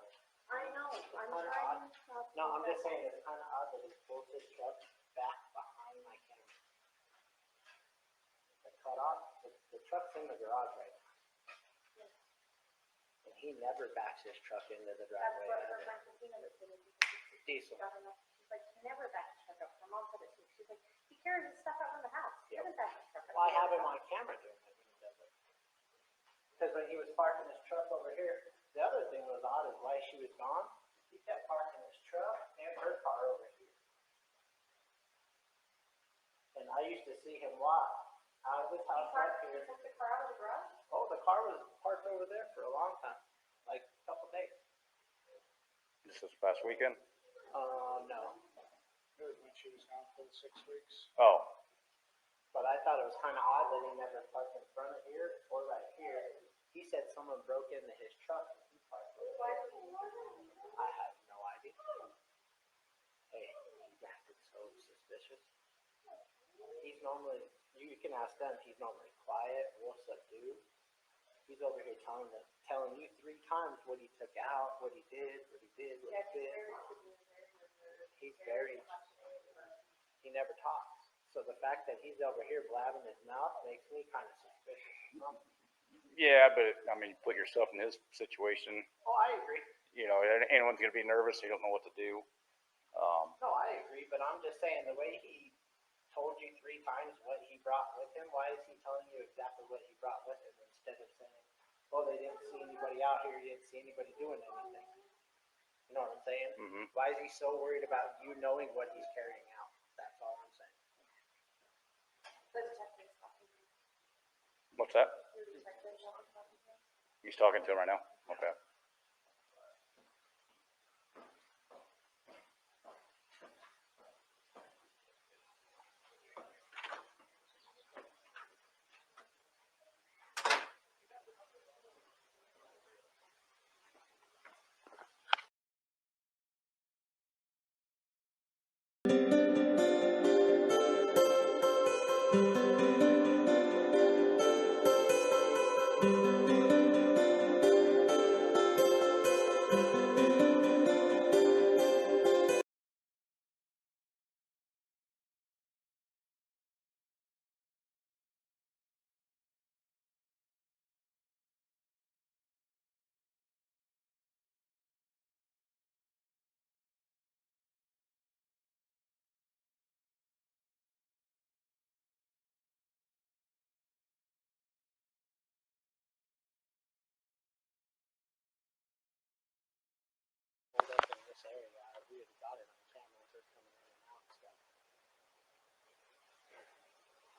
I know, I'm Kinda trying odd. to. No, I'm just saying it's kind of odd that he pulls his truck back behind my camera. The cutoff, the truck's in the garage right now. And he never backs his truck into the That's driveway what her ever. friend Christina was doing. Diesel. She's like, he never backs his truck up. Her mom said it too. She's like, he carries his stuff out in the house. He doesn't back his truck up. Well, I have him on camera doing it when he does it. Because when he was parking his truck over here, the other thing was odd is while she was gone, he kept parking his truck and her car over here. And I used to see him walk out of his house right He here. took the car out of the garage? Oh, the car was parked over there for a long time, like a couple days. This is past weekend? No. It was when she was gone for the 6 weeks. Oh, But I thought it was kind of odd that he never parked in front of here or right here. He said someone broke into his truck and he parked over Why there. would he want it? I have no idea. Hey, he's acting so suspicious. He's normally, you can ask them, he's normally quiet, real subdued. He's over here telling you 3 times what he took out, what he did, what he did, what he did. He's very, he never talks. So the fact that he's over here blabbing his mouth makes me kind of suspicious. yeah, but I mean, put yourself in his situation. Oh, I agree. You know, anyone's gonna be nervous. You don't know what to do. No, I agree, but I'm just saying the way he told you 3 times what he brought with him, why is he telling you exactly what he brought with him instead of saying, oh, they didn't see anybody out here, you didn't see anybody doing anything. You know what I'm saying? Mm-hmm. Why is he so worried about you knowing what he's carrying out? That's all I'm saying. The detective's talking to me. What's that? The detective's talking to me. He's talking to him right now? Okay. got it on camera with her coming in and out and stuff.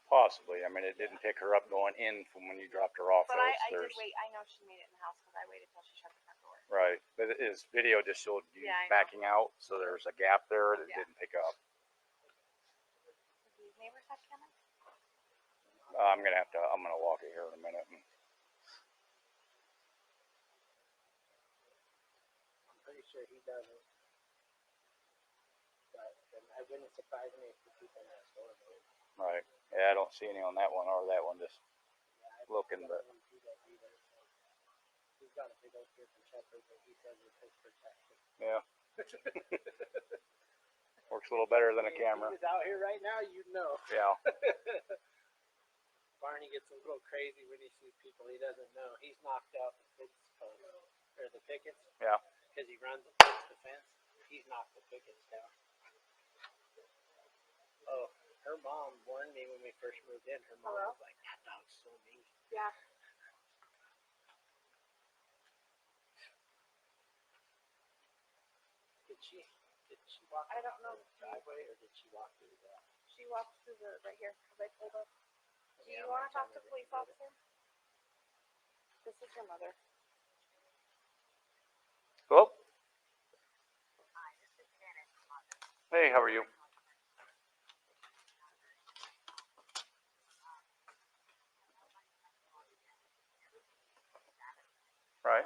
Possibly. I mean, it didn't pick her up going in from when you dropped her off. But though. I did There's- wait. I know she made it in the house because I waited till she shut the front door. Right. But his video just showed you Yeah, I know. backing out, so there's a gap there that Yeah. didn't pick up. Do these neighbors have cameras? I'm gonna walk it here in a minute. I'm pretty sure he doesn't. But it wouldn't surprise me if the people next door do. Right. Yeah, I don't see any on that one or that one. Just looking, but He doesn't either. He's got a big old German Shepherd that he says is his protection. yeah, works a little better than a If camera. he was out here right now, you'd know. Yeah. Barney gets a little crazy when he sees people he doesn't know. He's knocked out the fence post, or the pickets. Yeah. Because he runs against the fence. He's knocked the pickets down. Oh, her mom warned me when we first moved in. Her mom was like, "That dog's so mean." Yeah. Did she walk I don't know. through the driveway or did she walk through the She walked through the right here because I pulled up. Do you want to talk to the police officer? This is your mother. Hello. Hey, how are you? Right.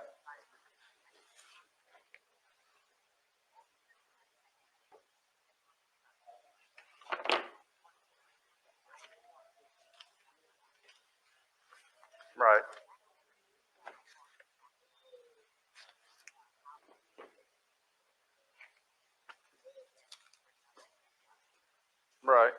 Right. Right.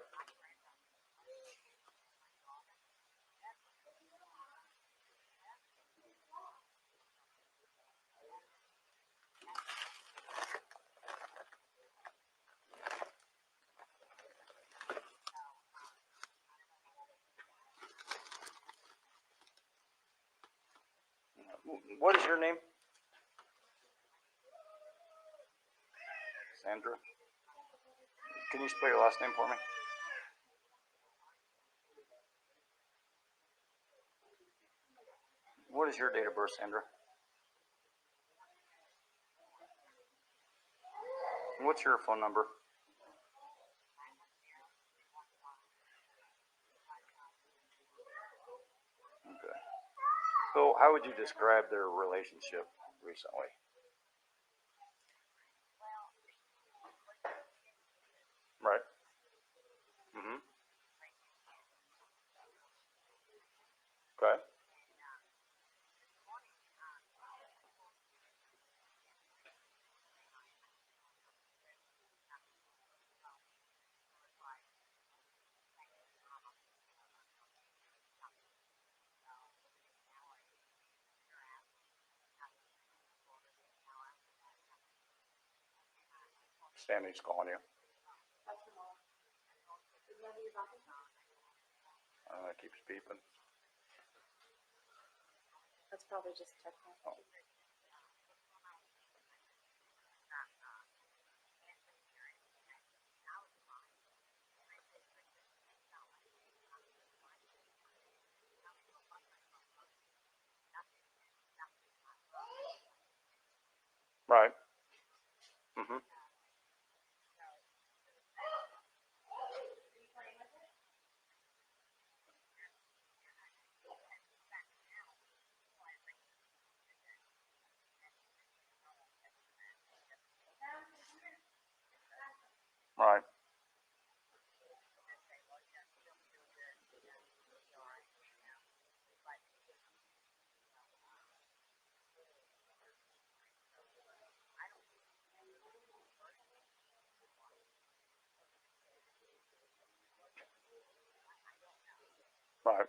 What is your name? Sandra. Can you spell your last name for me? What is your date of birth, Sandra? What's your phone number? Okay. So, how would you describe their relationship recently? Right. Mm-hmm. Okay. Sandy's calling you. It keeps beeping. That's probably just technical. Oh. Right. Mm-hmm. Right. Right.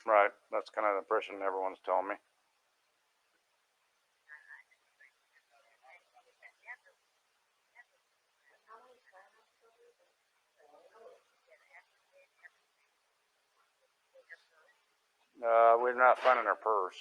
Right. That's kind of the impression everyone's telling me. We're not finding her purse.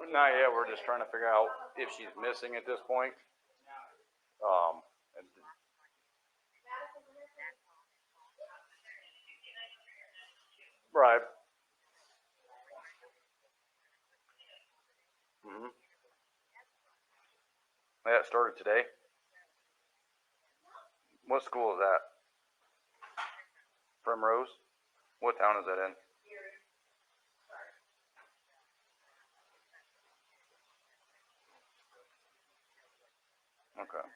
Not yet, we're just trying to figure out if she's missing at this point. And right. Mm-hmm. That started today. What school is that? Primrose? What town is that in? Okay.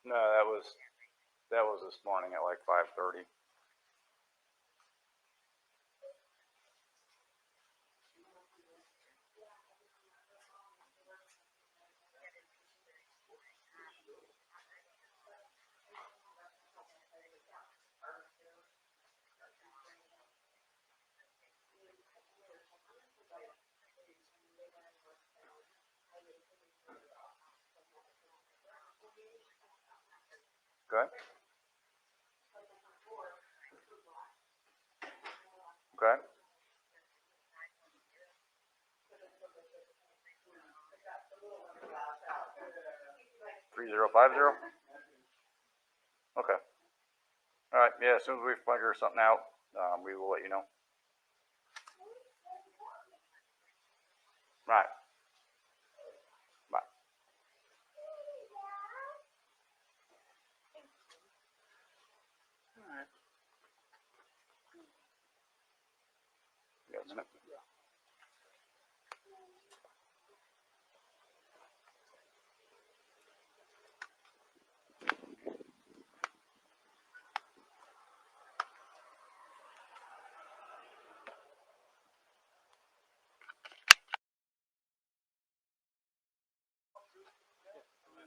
No, that was this morning at like 5:30. Okay. Okay. 3050? Okay. All right. Yeah, as soon as we figure something out, we will let you know. Right. Bye. All right. You got a minute?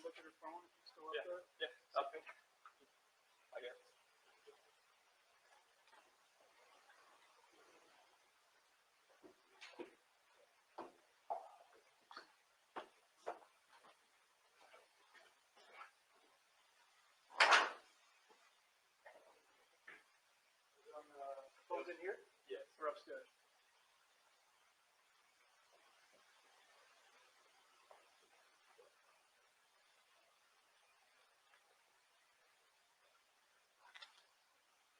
Look at her phone. Still up Yeah. there? Yeah. Okay. I guess. Phone's in here? Yes. Or upstairs?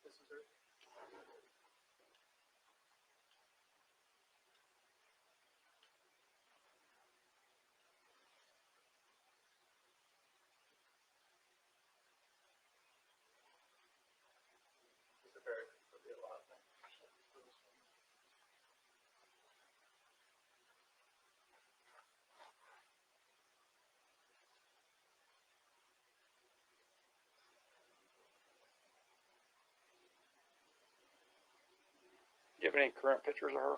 This is her. It's a very, it'll be a lot of things. Do you have any current pictures of her?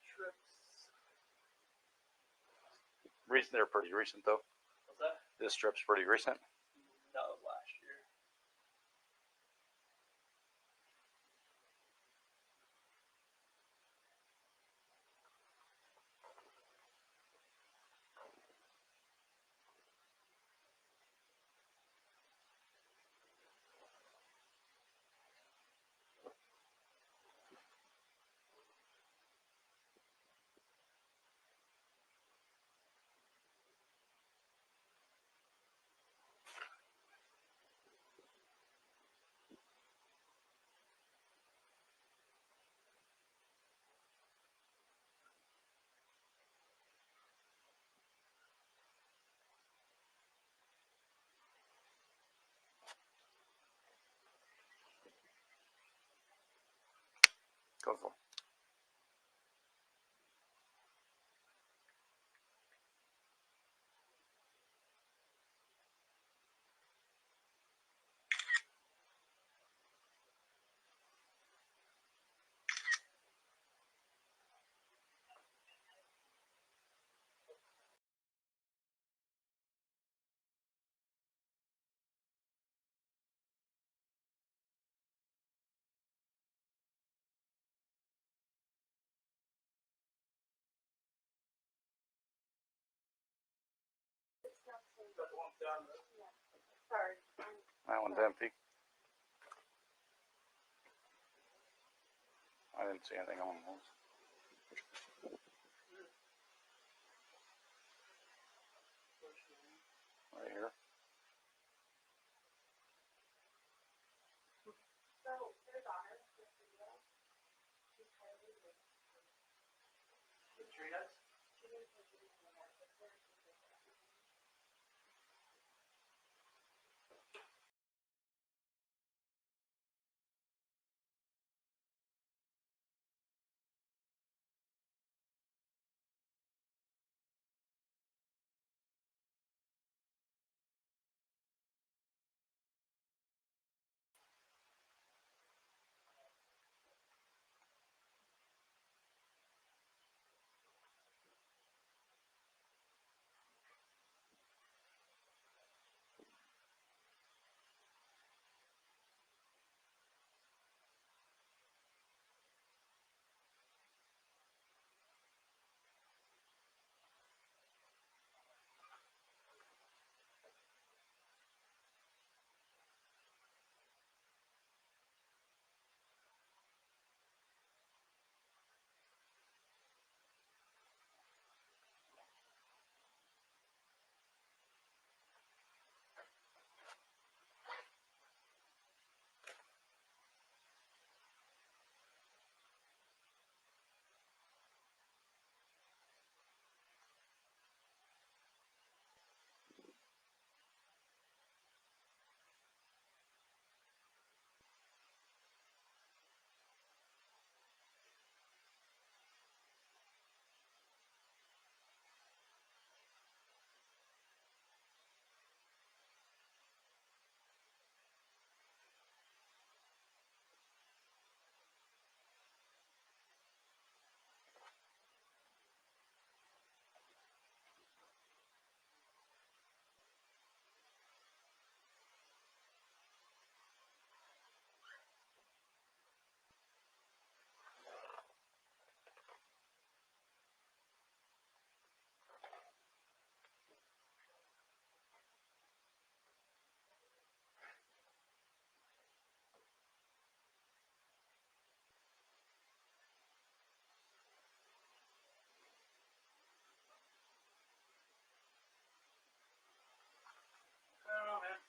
Trips. Recent, they're pretty recent though. What's that? This trip's pretty recent. That was last year. Council. done. Sorry. That one's empty. I didn't see anything on those. Right here. So their daughter, she's highly Katrina's? I don't know, man.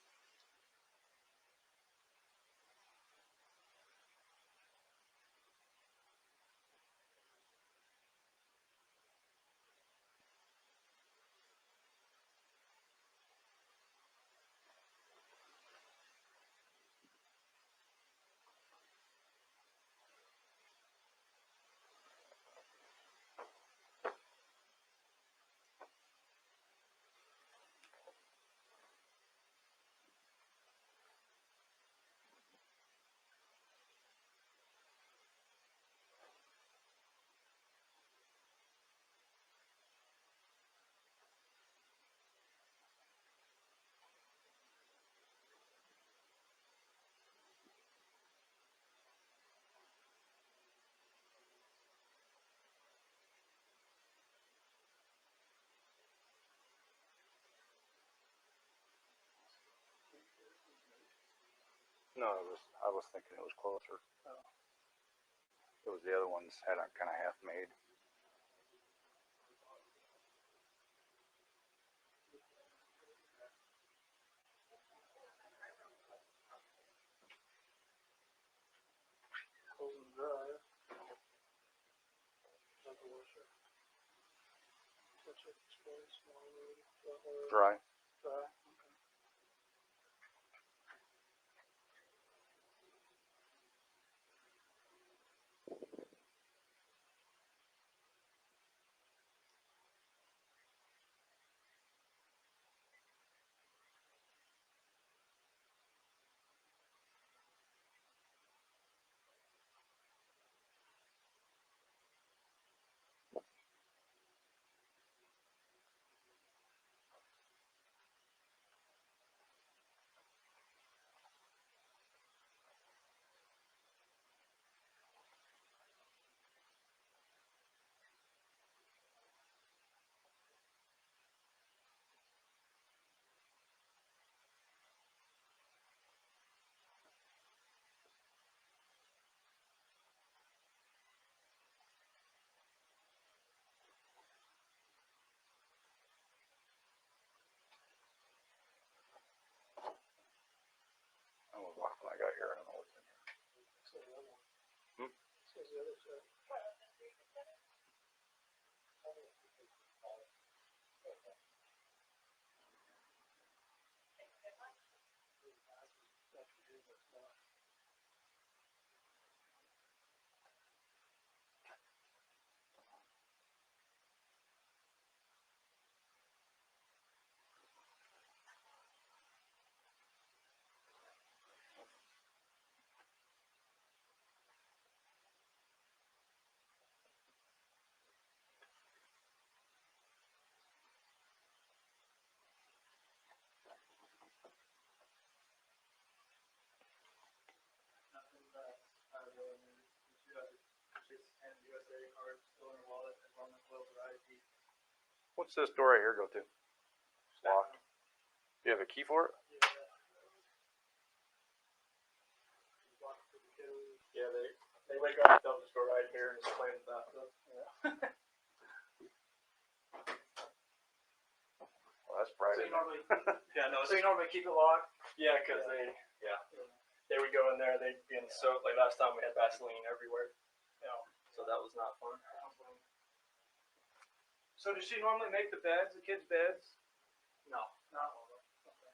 No, I was thinking it was closer. It was the other ones had a kind of half made. Cold and dry. Not the washer. Touch it, display, small road, Dry. dry. Okay. What's this door right here go to? It's locked. Do you have a key for it? Yeah, they wake up, they'll just go right here and just play in the bathtub. Yeah. Well, that's private. Yeah, no, So you normally keep it locked? yeah, because they would go in there, they'd be in the soap. Like last time we had Vaseline everywhere. So that was not fun. So does she normally make the beds, the kids' beds? No. No. Okay.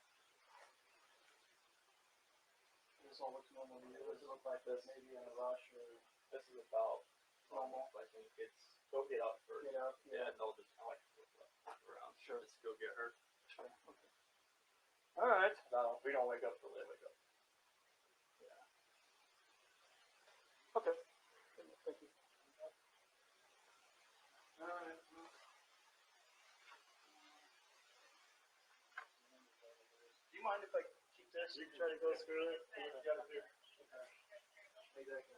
This all looks normal to you. Does it look like this maybe in a rush or? This is about normal. Like when kids go get up first. Yeah, and they'll just kind of like flip around. Sure. Just go get her. Sure. Okay. All right. No, we don't wake up till they wake up. Yeah. Okay. Thank you. All right. Do you mind if I keep this? You can try to go through it. Maybe I can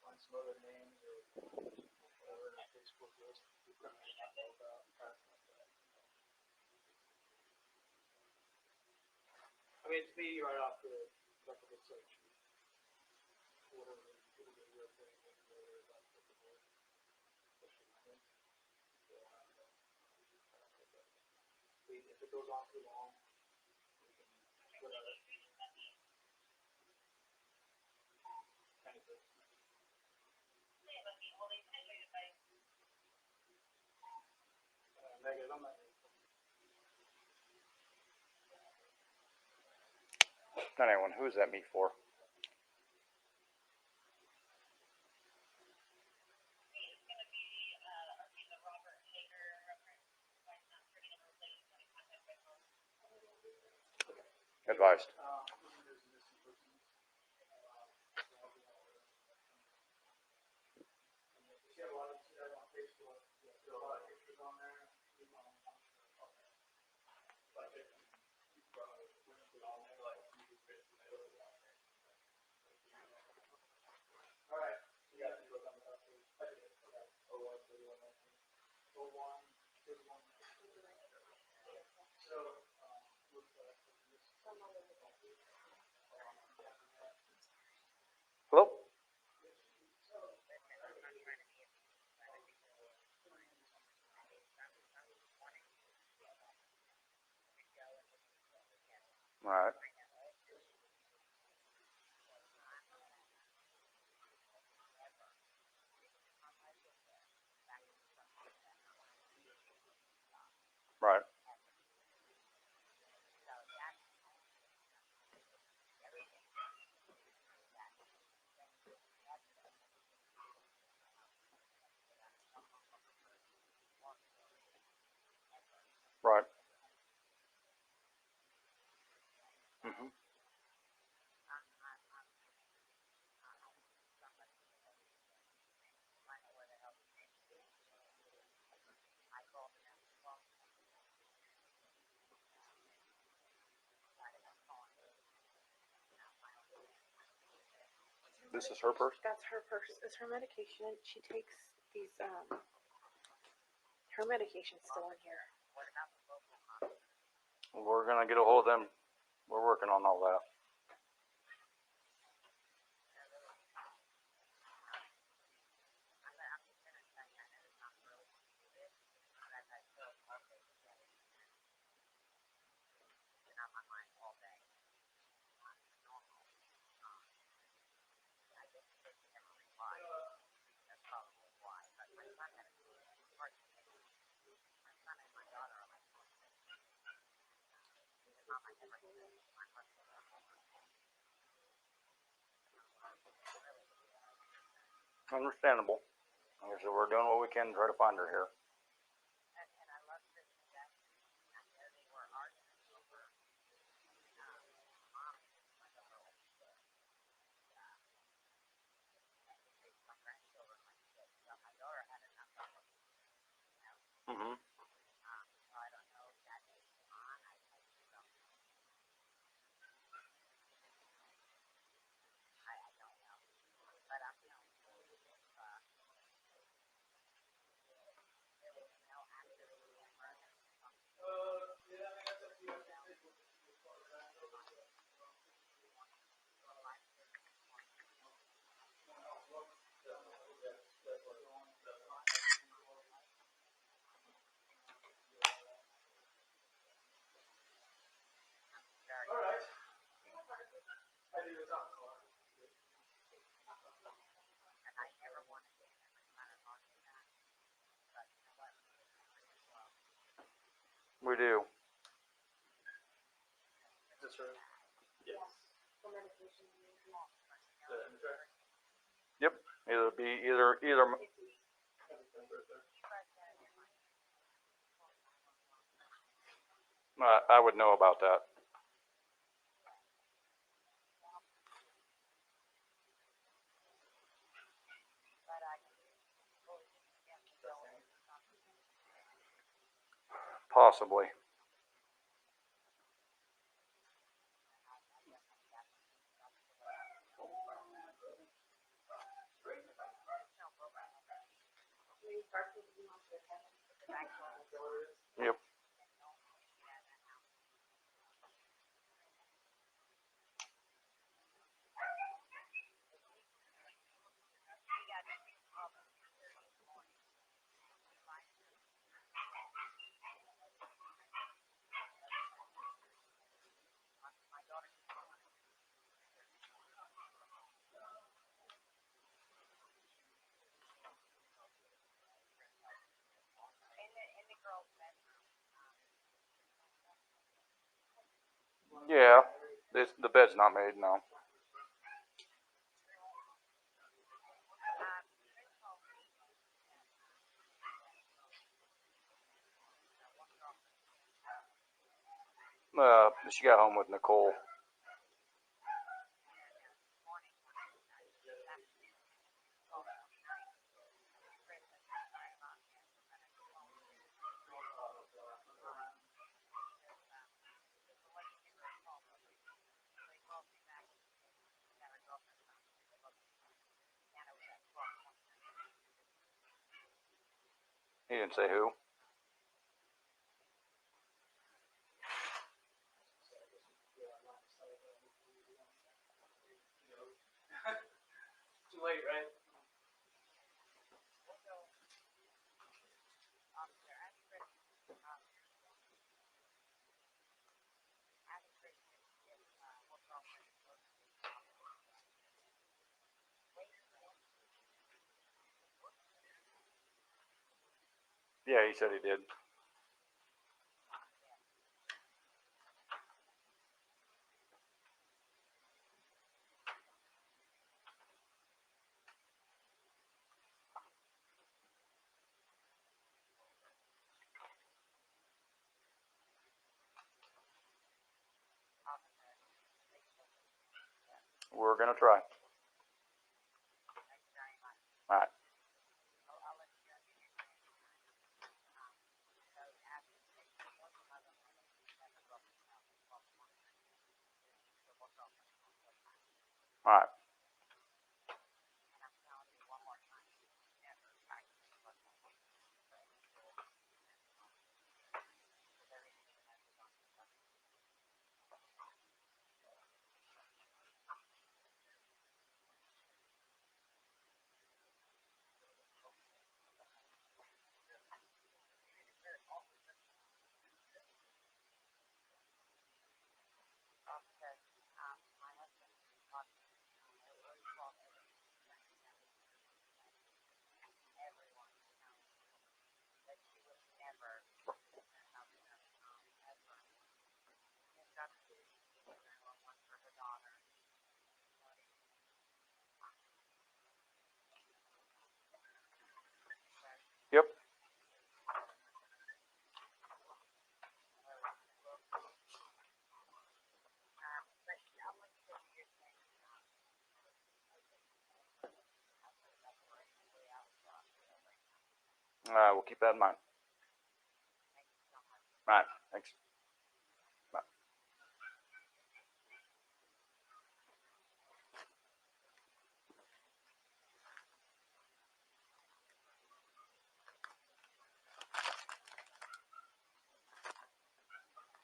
find some other names or whatever on Facebook list. I mean, it's me right off the record search. Whatever, it'll be a real thing. If it goes on too long, we can whatever. Kind of thing. Negative, I'm not. 991, who is that meet for? Advised. Hello? All right. Right. Right. Mm-hmm. This is her purse? That's her purse. It's her medication. She takes these, her medication's still in here. We're gonna get a hold of them. We're working on all that. Understandable. Like I said, we're doing what we can to try to find her here. Mm-hmm. We do. Is this her? Yes. Yep. Either I would know about that. Possibly. Yep. Yeah. The bed's not made, no. She got home with Nicole. He didn't say who. Too late, right? Yeah, he said he did. We're gonna try. All right. All right. Yep. We'll keep that in mind. All right. Thanks. Bye.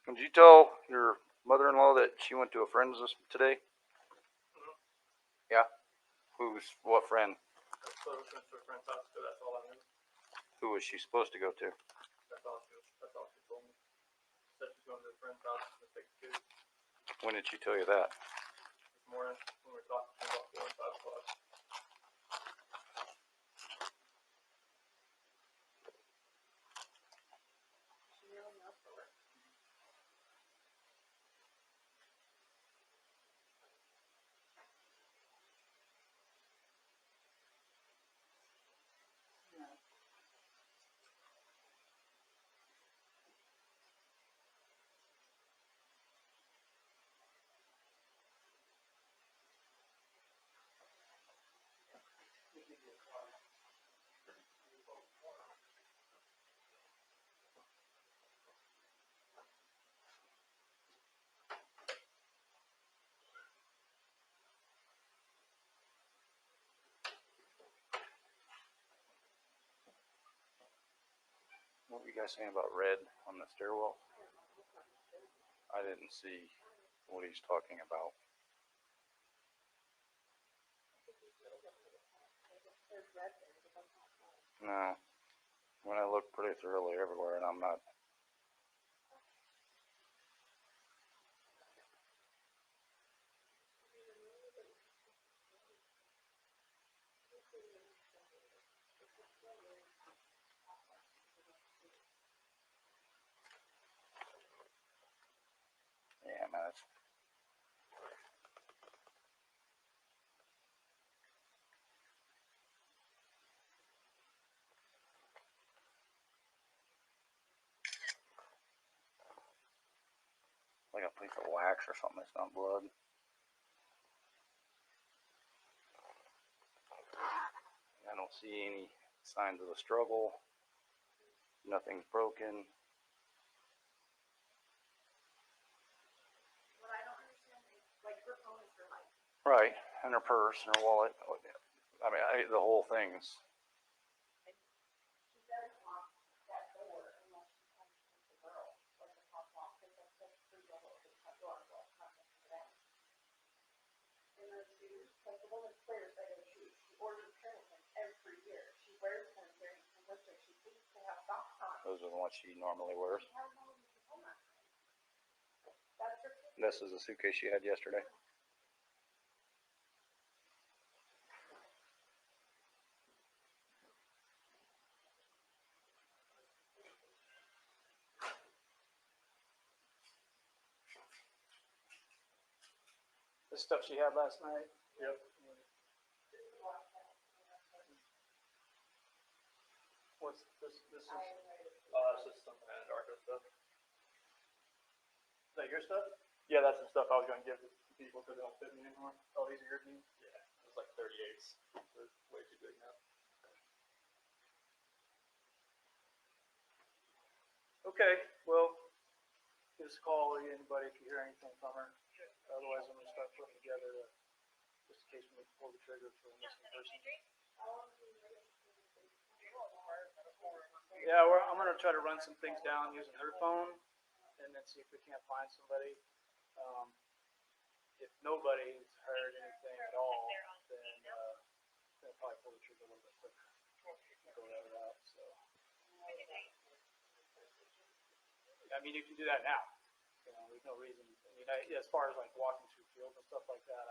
Did you tell your mother-in-law that she went to a friend's today? Mm-hmm. Yeah. What friend? I suppose she went to a friend's house, so that's all I knew. Who was she supposed to go to? That's all she told me. She said she's going to a friend's house to take the kids. When did she tell you that? This morning when we were talking about 4 and 5 o'clock. What were you guys saying about red on the stairwell? I didn't see what he's talking about. No. When I look pretty thoroughly everywhere and I'm not. Yeah, man. Like a piece of wax or something. It's not blood. I don't see any signs of a struggle. Nothing's broken. What I don't understand is, like, her phone is her life. Right, and her purse and her wallet. I mean, the whole thing's. She doesn't lock that door unless she comes with the girl, or the pop lock, because that's the free door, or the front door, well, it's not for that. And those shoes, like the one that's clear, is regular shoes. She orders trainers every year. She wears them during the winter. She needs to have socks on. Those are the ones she normally wears. She has no reason to hold on. That's her. This is the suitcase she had yesterday. The stuff she had last night. Yep. What's this? This is. It's just some kind of darker stuff. Is that your stuff? Yeah, that's the stuff I was going to give to people because they don't fit me anymore. Oh, these are your jeans? Yeah, it was like 38s. They're way too big now. Okay, well, give us a call, anybody, if you hear anything from her. Otherwise, I'm going to start putting together, just in case we need to pull the trigger for a missing person. Yeah, I'm going to try to run some things down using her phone, and then see if we can't find somebody. If nobody's heard anything at all, then they'll probably pull the trigger a little bit quicker. Go that route, so. I mean, you can do that now. You know, there's no reason. I mean, as far as like walking through fields and stuff like that,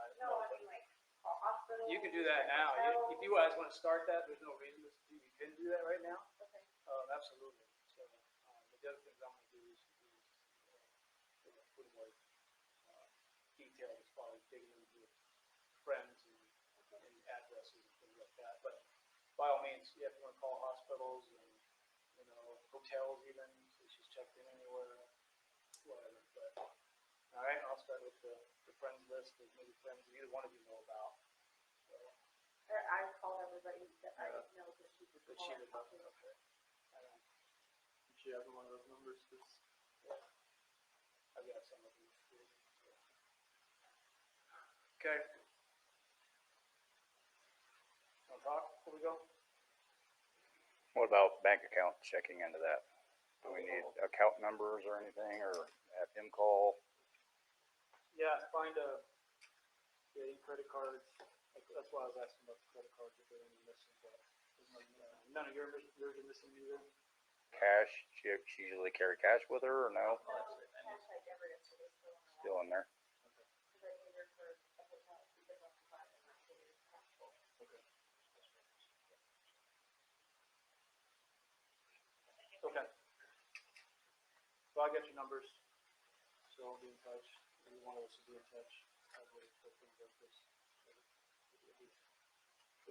you can do that now. If you guys want to start that, there's no reason you can do that right now. Okay. Absolutely. So, the other things I'm going to do is put more detail as far as digging into friends and addresses and things like that. But by all means, you have to call hospitals and hotels even. So she's checked in anywhere, whatever. But all right, I'll start with the friends list of maybe friends either one of you know about. So, I call everybody that I know that she would but call. she would help me. Okay. Did she have one of those numbers? I've got some of these. So. Okay. Want to talk before we go? What about bank account checking into that? Do we need account numbers or anything, or have him call? Yeah, find credit cards. That's why I was asking about the credit cards if there are any missing. But none of yours are missing either. Cash? She usually carry cash with her, or no? Still in there. Okay. So I'll get your numbers. So I'll be in touch. Maybe one of us will be in touch.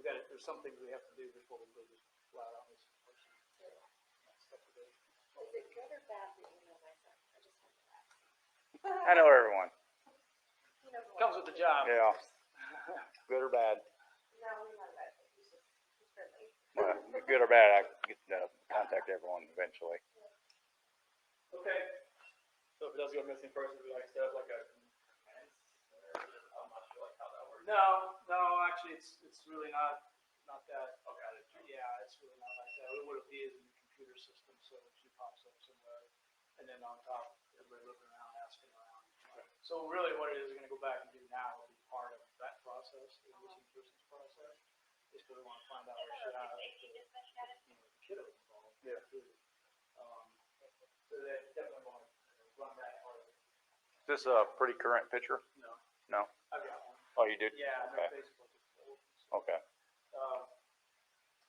There's some things we have to do before we go just flat out this person. Is it good or bad that you know my son? I just want to ask. I know everyone. Comes with the job. Yeah. Good or bad? No, we know that. He's friendly. Well, good or bad, I get to contact everyone eventually. Okay. So if it does go missing person, we like set up like a I'm not sure like how that works. No, actually it's really not that. Okay. Yeah, it's really not like that. What it is in the computer system, so if you and then on top, everybody looking around, asking around. So really what it is, we're gonna go back and do now will be part of that process, the missing persons process, is because we wanna find out where shit out of it, the kiddos involved. Yeah. So they definitely wanna run that part of it. Is this a pretty current picture? No. No? I've got one. Oh, you did? Yeah, Okay. no, Facebook is old. Okay.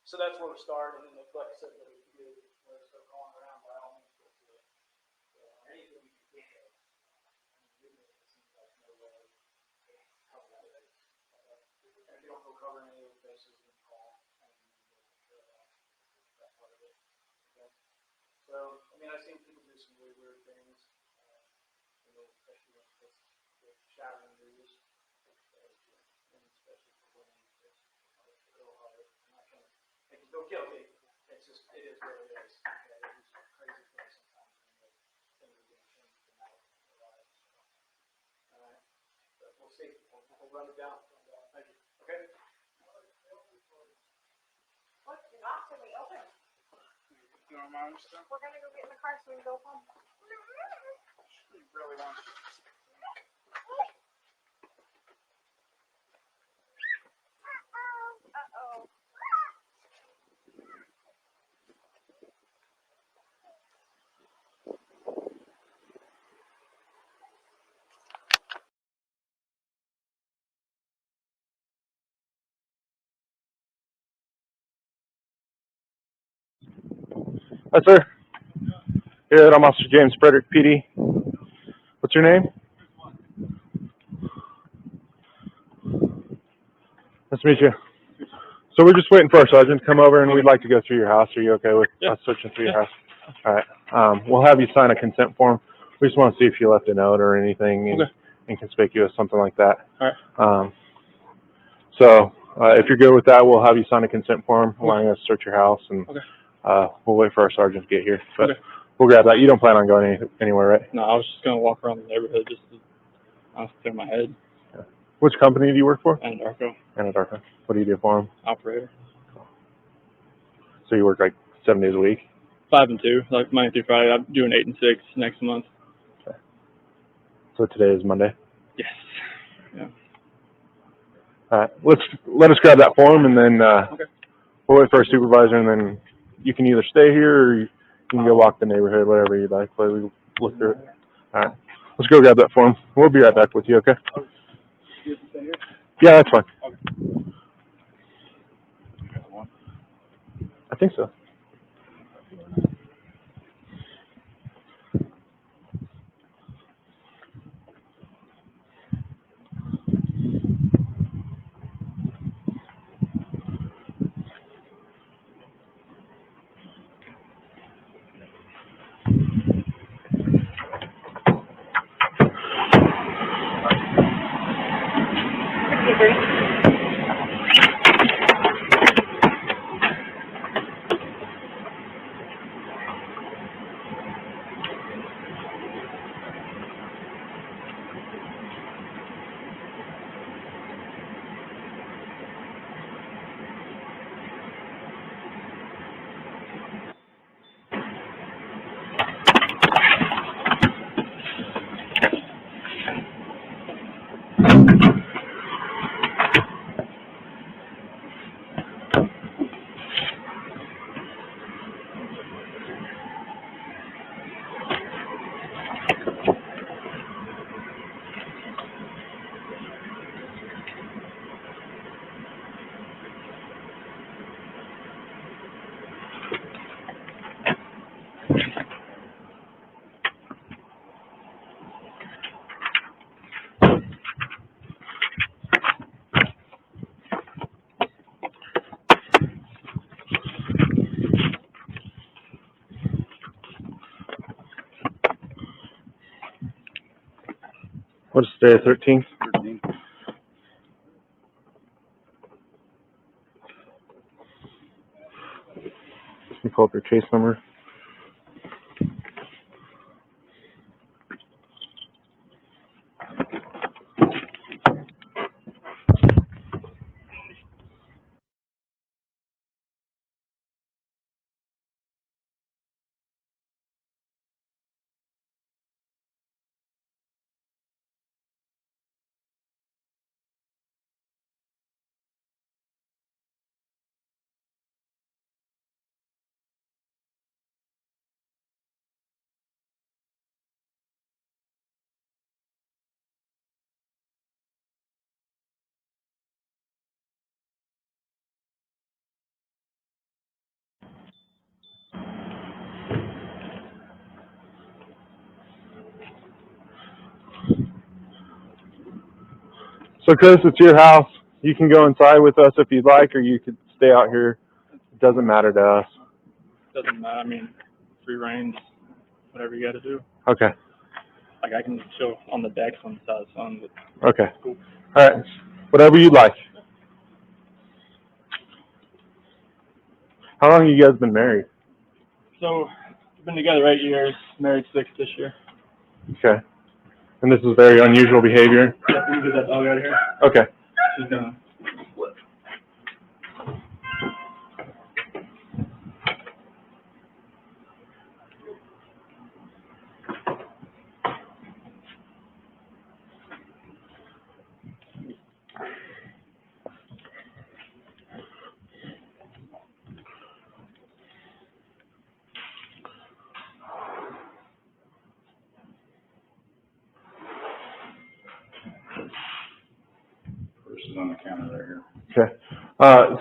So that's where we start, and then like I said, what we can do, we're start calling around by all means, go to it. Anything we can think of. It seems like no way to cover that base. And if you don't go covering any of those bases, then call and that's part of it. Okay. So, I mean, I've seen people do some really weird things, especially when it's shattering news, and especially for women, it's a little hard. I'm not trying to make you feel guilty. It's just, it is what it is. Okay, they do some crazy things sometimes, and things are being changed in their lives. All right, but we'll see. We'll run it down. Thank you. Okay. What? You're not to be open. You know my own stuff? We're gonna go get in the car so we can go home. You really want to? Uh-oh. Hi, sir. Good. I'm Officer James Frederick, PD. What's your name? Nice to meet you. So we're just waiting for our sergeant to come over, and we'd like to go through your house. Are you okay with us searching through your house? All right. We'll have you sign a consent form. We just want to see if you left a note or anything inconspicuous, something like that. All right. So if you're good with that, we'll have you sign a consent form allowing us to search your house, and we'll wait for our sergeant to get here. But we'll grab that. You don't plan on going anywhere, right? No, I was just gonna walk around the neighborhood just to clear my head. Which company do you work for? Anadarko. Anadarko. What do you do for them? Operator. So you work like 7 days a week? 5 and 2, like Monday through Friday. I'm doing 8 and 6 next month. Okay. So today is Monday? Yes. Yeah. All right. Let us grab that form, and then we'll wait for our supervisor, and then you can either stay here or you can go walk the neighborhood, whatever you'd like. But we look through it. All right. Let's go grab that form. We'll be right back with you, okay? Yeah, that's fine. I think so. What's today, 13th? 13th. Can you pull up your case number? So Chris, it's your house. You can go inside with us if you'd like, or you could stay out here. It doesn't matter to us. Doesn't matter. I mean, free reigns, whatever you got to do. Okay. Like, I can chill on the decks on the side of the sun. But Okay. Cool. All right. Whatever you'd like. How long have you guys been married? So, we've been together 8 years, married 6 this year. Okay. And this is very unusual behavior? Yeah, we can get that dog out of here. Okay. She's gonna split. Person on the counter right here. Okay.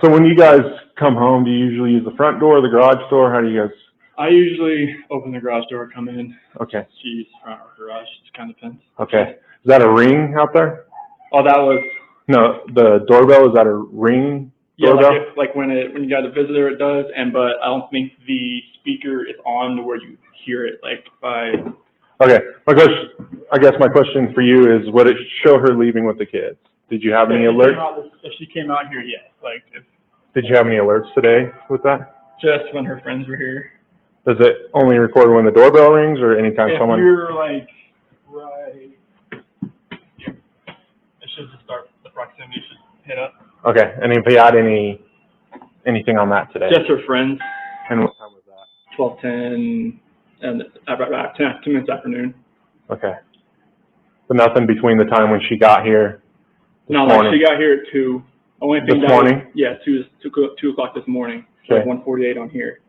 So when you guys come home, do you usually use the front door or the garage door? How do you guys? I usually open the garage door, come in. Okay. She's front or garage. It kind of depends. Okay. Is that a ring out there? Oh, that was. No, the doorbell, is that a ring doorbell? Yeah, like when you got a visitor, it does. But I don't think the speaker is on to where you hear it. Like by. Okay. I guess my question for you is, would it show her leaving with the kids? Did you have any alerts? If she came out here, yes. Like Did you have any alerts today with that? just when her friends were here. Does it only record when the doorbell rings, or anytime someone? If you're like right here, it should just start, the proximity should hit up. Okay. And if you had anything on that today? Just her friends. And what time was that? 12:10 and about 2 minutes afternoon. Okay. But nothing between the time when she got here this morning? Like she got here at 2. Only thing this morning? Yeah, 2 o'clock this morning. So Okay. like 1:48 on here.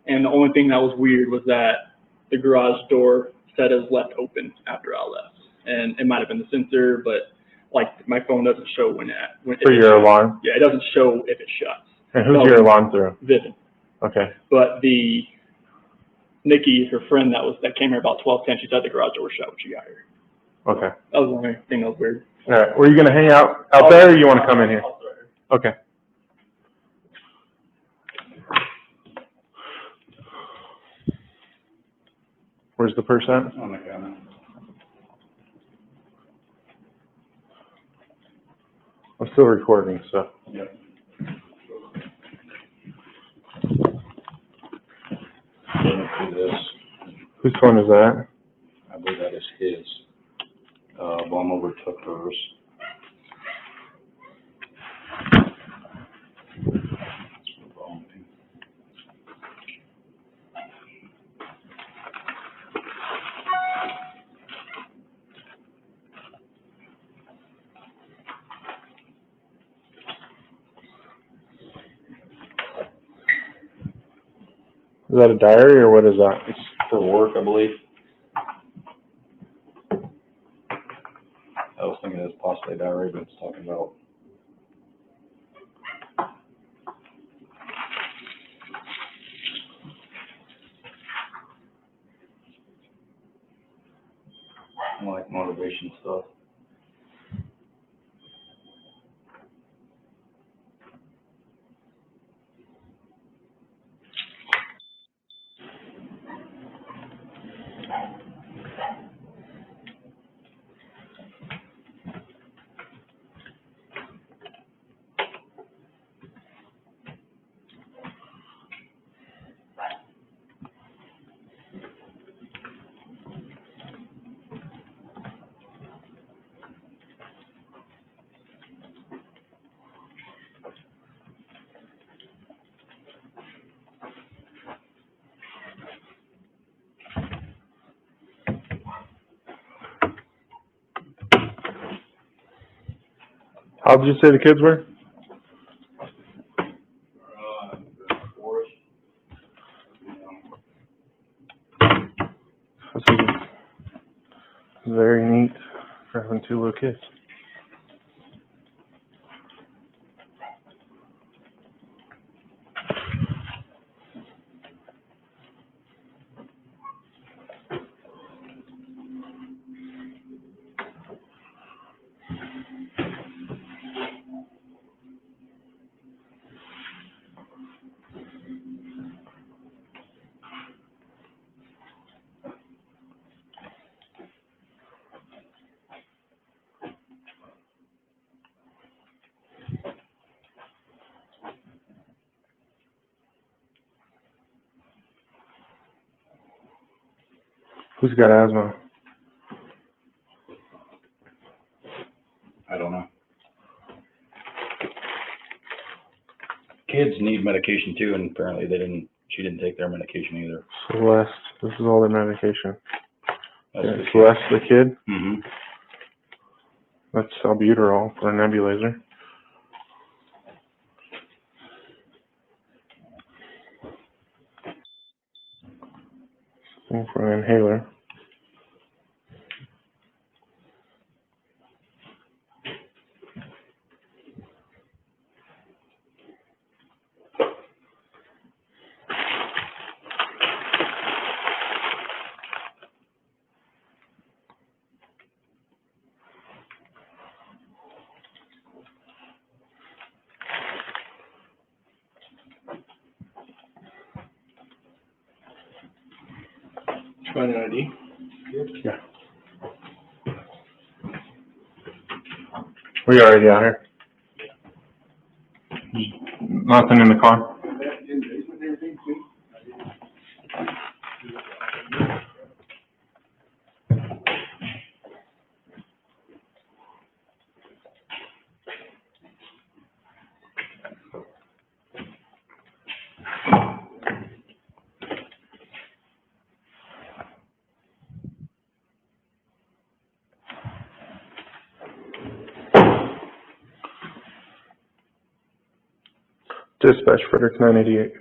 And the only thing that was weird was that the garage door said it was left open after I left. And it might have been the sensor, but like my phone doesn't show when For your alarm? Yeah, it doesn't show if it shuts. And who's your alarm through? Vivid. Okay. But Nikki, her friend that came here about 12:10, she said the garage door was shut when she got here. Okay. That was the only thing that was weird. All right. Were you going to hang out there, or you want to come in here? Okay. Where's the purse at? On the counter. I'm still recording, so. Yep. This, Whose phone is that? I believe that is his. Blum overtook hers. Is that a diary, or what is that? It's for work, I believe. I was thinking it was possibly a diary, but it's talking about. Like motivation stuff. How did you say the kids were? This is very neat for having 2 little kids. Who's got asthma? I don't know. Kids need medication too, and apparently she didn't take their medication either. Celeste. This is all their medication. That's the Celeste, the kid? Mm-hmm. That's albuterol for a nebulizer. Thing for an inhaler. Find an ID? Yeah. We already out here. Nothing in the car. Dispatch Frederick 988.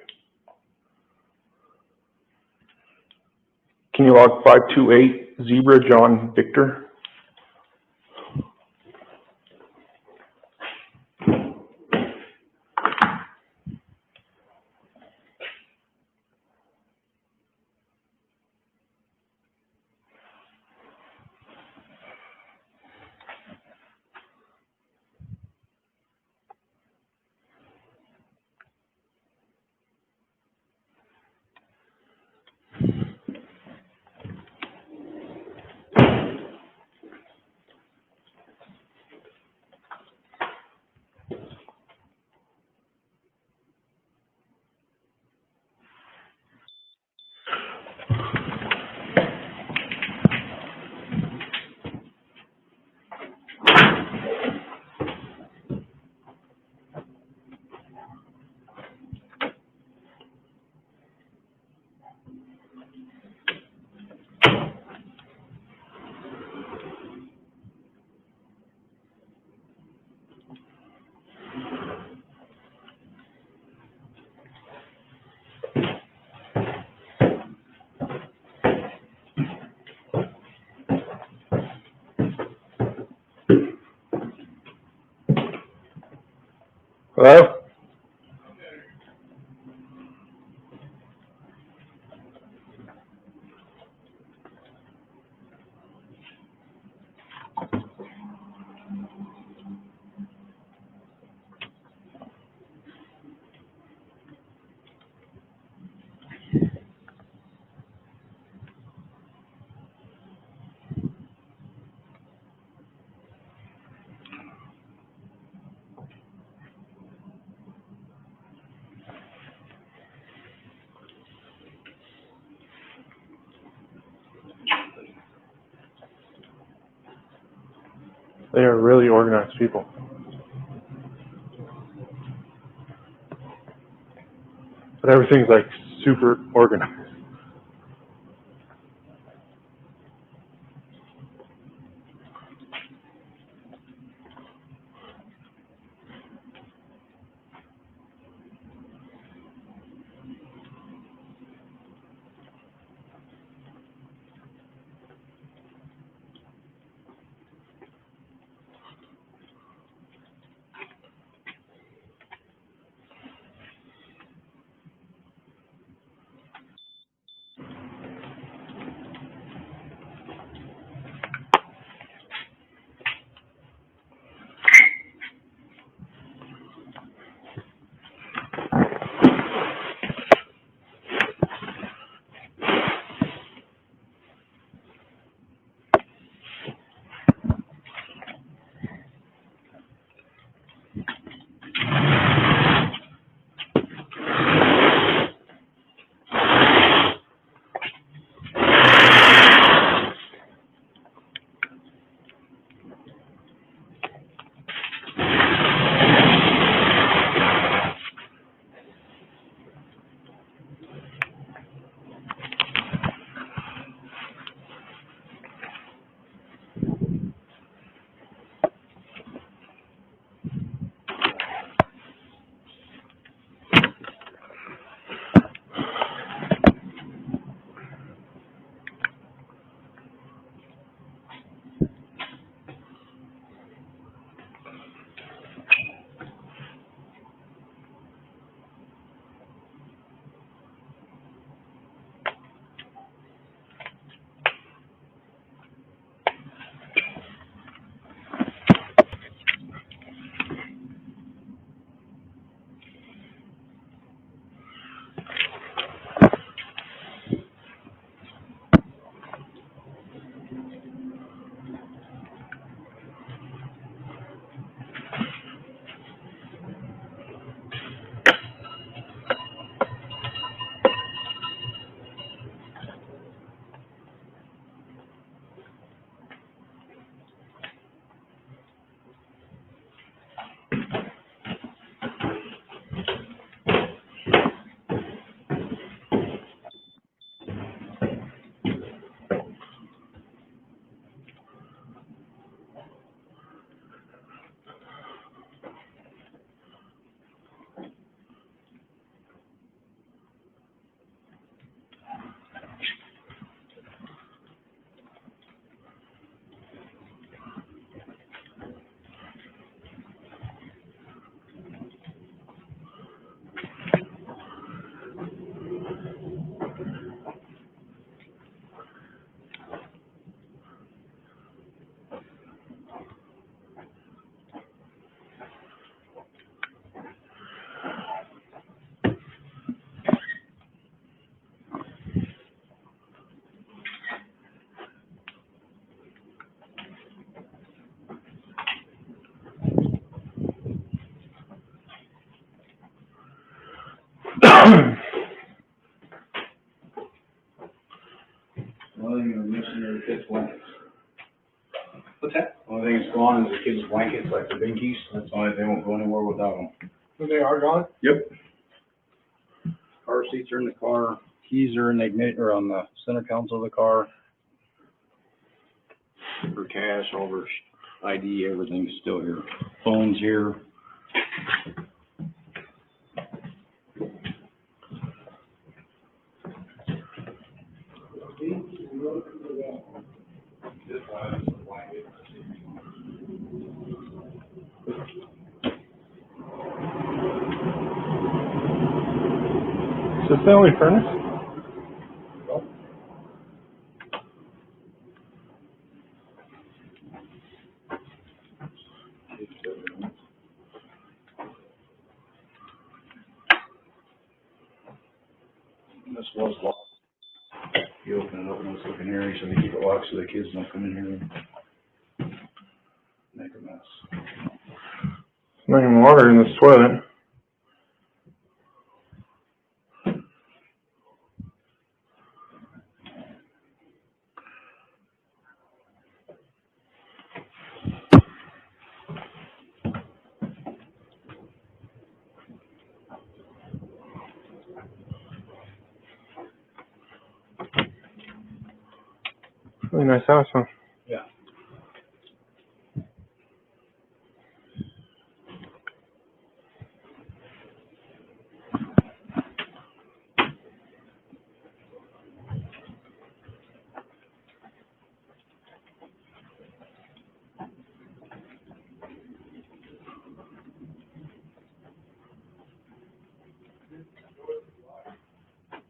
Can you log 528 Zebra John Victor? Hello? They are really organized people. But everything's like super organized. kids' blankets like the binkies. That's why they won't go anywhere without them. They are gone? Yep. Car seats are in the car, keys are in the ignite, or on the center console of the car. For cash, all their ID, everything's still here. Phone's here. Is this the only furnace? This was locked. You open it up and it's looking here, so they keep it locked so the kids don't come in here and make a mess. Not even water in this toilet. Really nice house, huh? Yeah.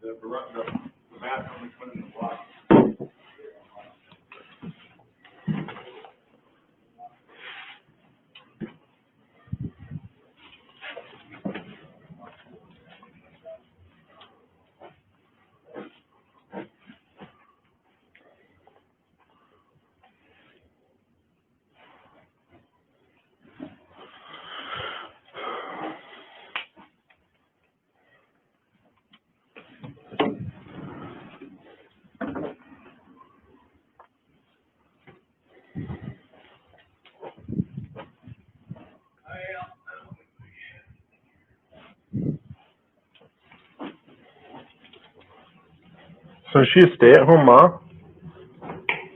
The bathroom we put in the block. So is she a stay-at-home mom?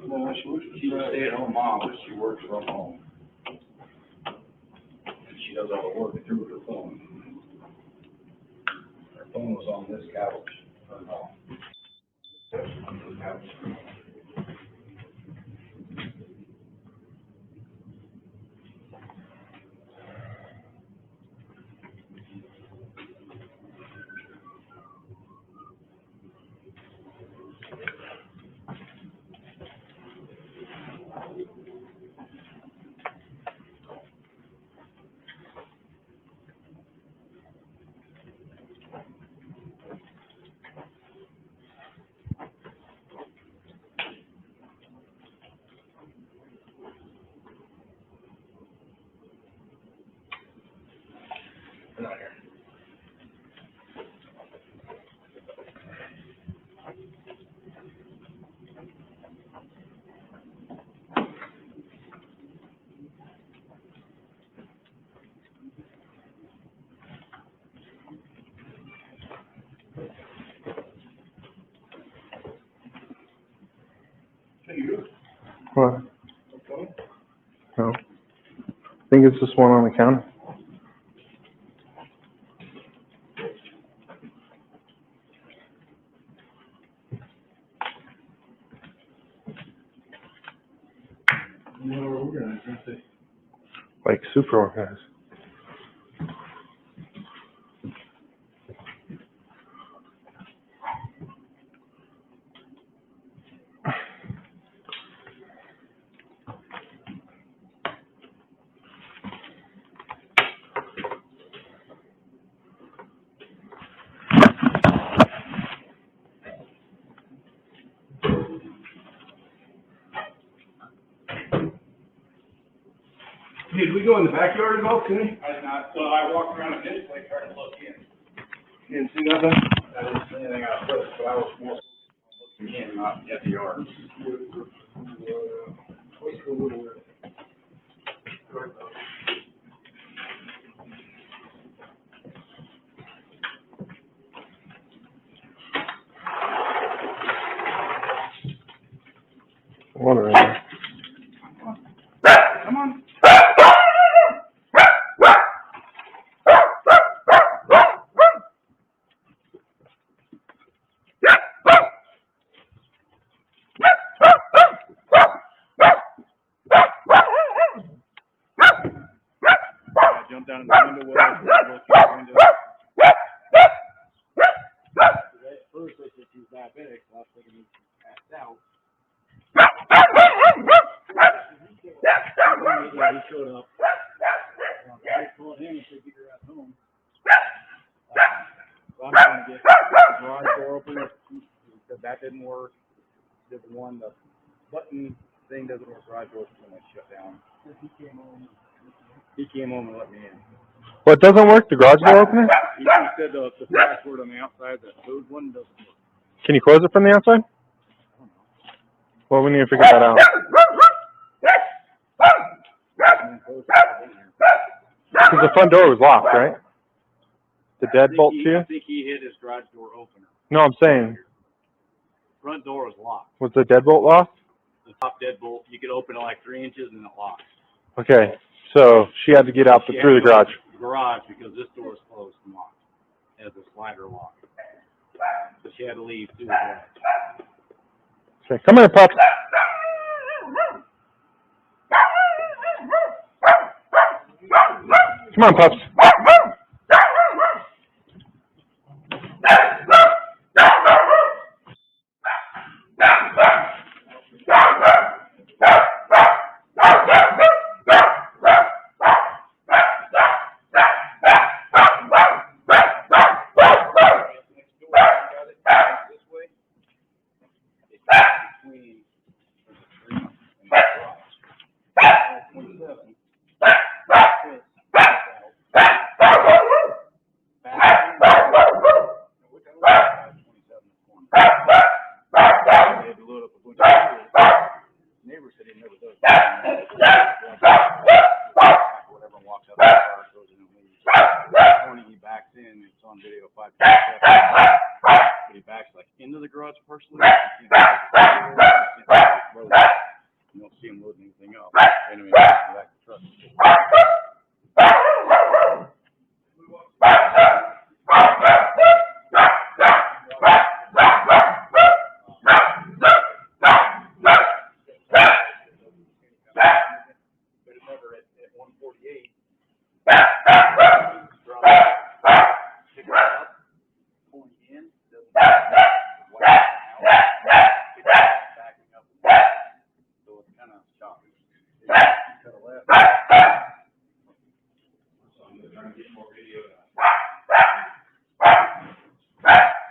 No, she's a stay-at-home mom, but she works from home. And she does all the work through her phone. Her phone was on this couch. Or no. On this couch. Not here. What? No. I think it's this one on the counter. You know, we're organized, aren't they? Like super organized. Did we go in the backyard at all, Kenny? I did not, well, I walked around this place trying to look in. You didn't see nothing? I didn't see anything out of place, but I was more looking in, not at the yard. What's the little, Water in there. Come on. Jump down in the window well, go through the window. At first they said she was diabetic, so I was thinking he passed out. Yeah, he showed up. I called him and said, get her at home. So I'm trying to get the garage door open. He said that didn't work. Did the one, the button thing doesn't work, garage door's going to shut down. He came home and let me in. What doesn't work? The garage door opener? He said the password on the outside, that code one doesn't work. Can you close it from the outside? Well, we need to figure that out. Because the front door was locked, right? The deadbolt too? I think he hit his garage door opener. No, I'm saying, Front door was locked. was the deadbolt locked? The top deadbolt, you could open it like 3 inches and it locks. Okay, so she had to get out through the garage. Garage, because this door is closed and locked. It has a slider lock. So she had to leave through the garage. Okay, come here, pup. Come on, pups.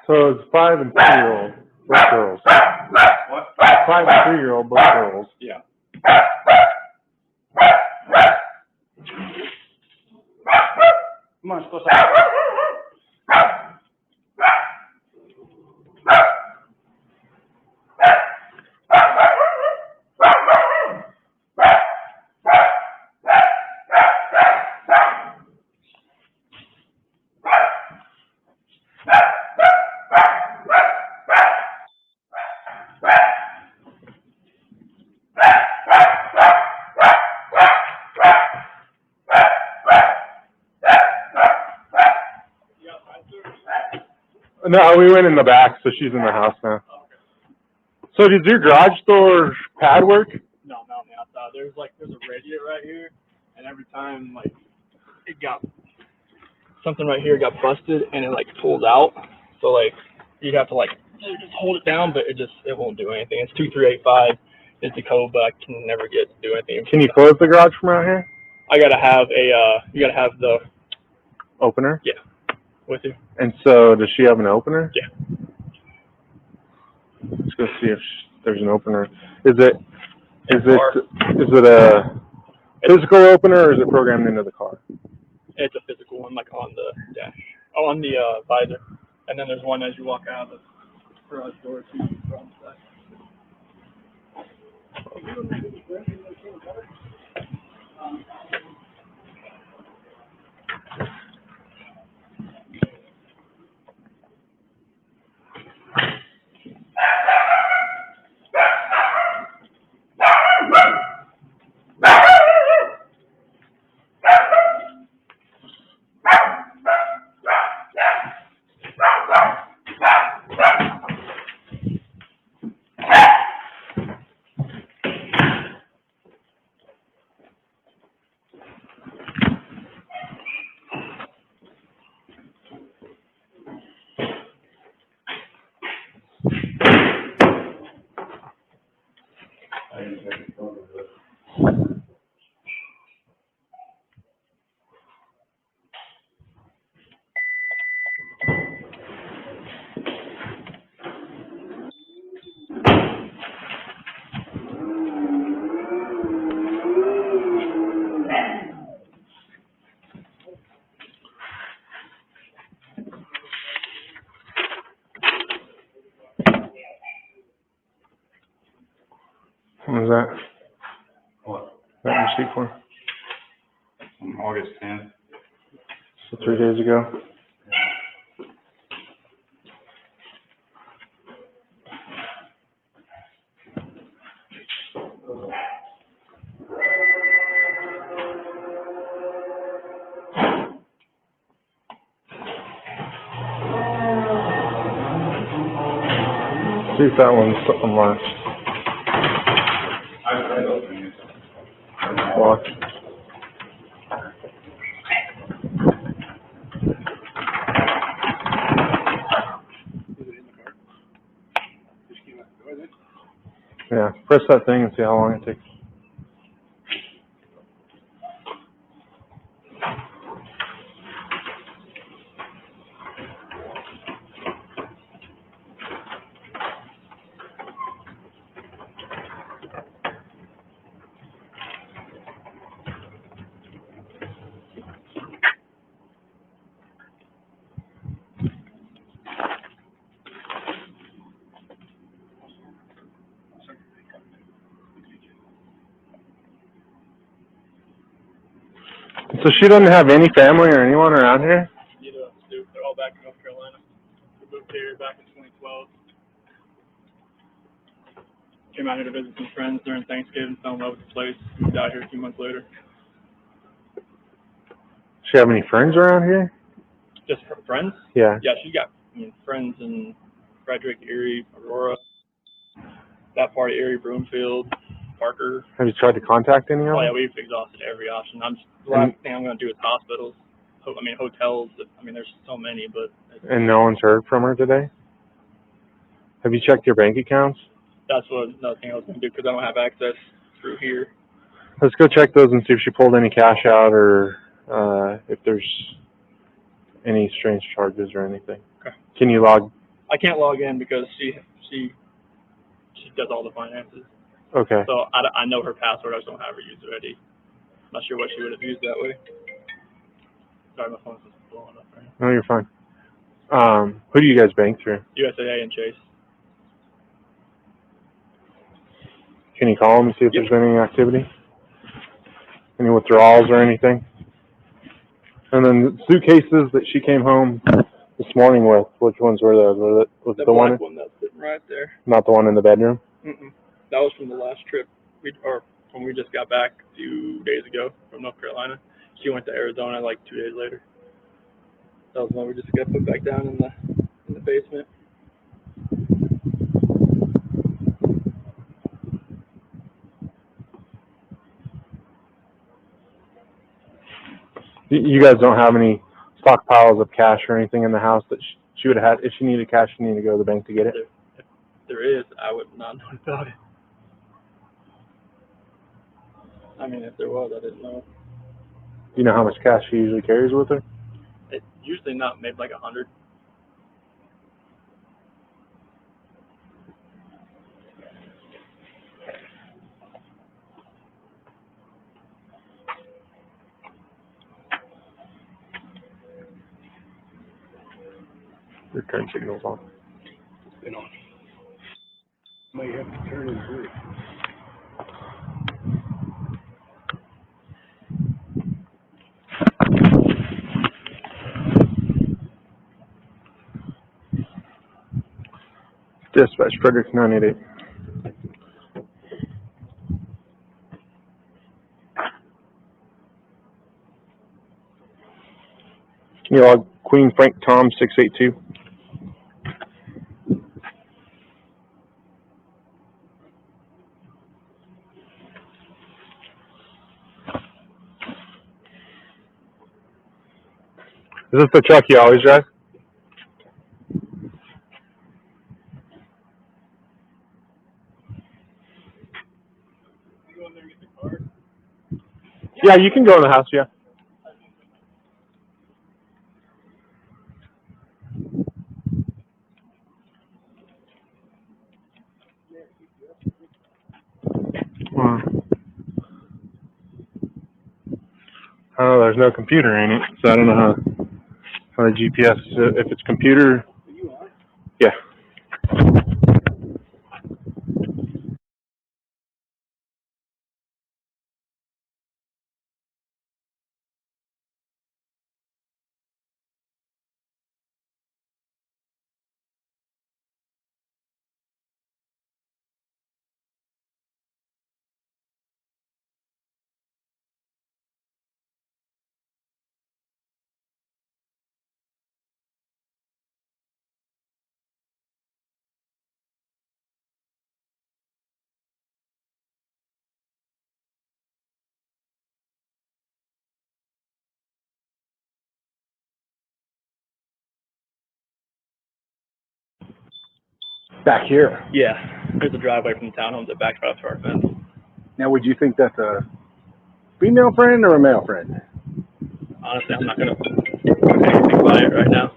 So it's 5 and 3-year-old, both girls. What? 5 and 3-year-old, both girls. Yeah. Come on, supposed to. No, we went in the back, so she's in the house now. So does your garage door pad work? No, not on the outside. There's a radiator right here, and every time something right here got busted and it pulled out. So you'd have to just hold it down, but it won't do anything. It's 2385 is the code, but I can never get to do anything. Can you close the garage from out here? You gotta have the Opener? Yeah. With you. And so does she have an opener? Yeah. Let's go see if there's an opener. Is it a physical opener or is it programmed into the car? It's a physical one, on the dash. Oh, on the visor. And then there's one as you walk out of the garage door too from the side. When was that? What? That receipt for? On August 10th. So 3 days ago. See if that one's something less. I've read those things. Well, yeah, press that thing and see how long it takes. So she doesn't have any family or anyone around here? They're all back in North Carolina. We moved here back in 2012. Came out here to visit some friends during Thanksgiving, fell in love with the place, moved out here a few months later. She have any friends around here? Just her friends? Yeah. Yeah, she's got friends in Frederick, Erie, Aurora, that part of Erie, Broomfield, Parker. Have you tried to contact any of them? Oh yeah, we've exhausted every option. The last thing I'm going to do is hospitals. Hotels. There's so many, but. And no one's heard from her today? Have you checked your bank accounts? That's another thing I was going to do because I don't have access through here. Let's go check those and see if she pulled any cash out or if there's any strange charges or anything. Okay. Can you log? I can't log in because she does all the finances. Okay. So I know her password. I just don't have her used already. Not sure what she would have used that way. Sorry, my phone's just blowing up right now. No, you're fine. Who do you guys bank through? USAA and Chase. Can you call them and see if there's been any activity? Any withdrawals or anything? And then the suitcases that she came home this morning with, which ones were those? Was it the black one that's sitting right there. Not the one in the bedroom? Mm-mm. That was from the last trip, when we just got back 2 days ago from North Carolina. She went to Arizona like 2 days later. That was one we just got put back down in the basement. You guys don't have any stockpiles of cash or anything in the house that she would have had? If she needed cash, she needed to go to the bank to get it? If there is, I would not know about it. If there was, I didn't know. Do you know how much cash she usually carries with her? It's usually not, maybe like 100. Your turn signal's on. It's been on. Might have to turn and do it. Dispatch, Frederick 988. Can you log Queen Frank Tom 682? Is this the truck you always drive? Yeah, you can go in the house, yeah. I don't know, there's no computer in it, so I don't know how the GPS, if it's computer, yeah. Back here. Yeah, there's a driveway from the townhomes that backs right up to our fence. Now, would you think that's a female friend or a male friend? Honestly, I'm not gonna put anything by it right now.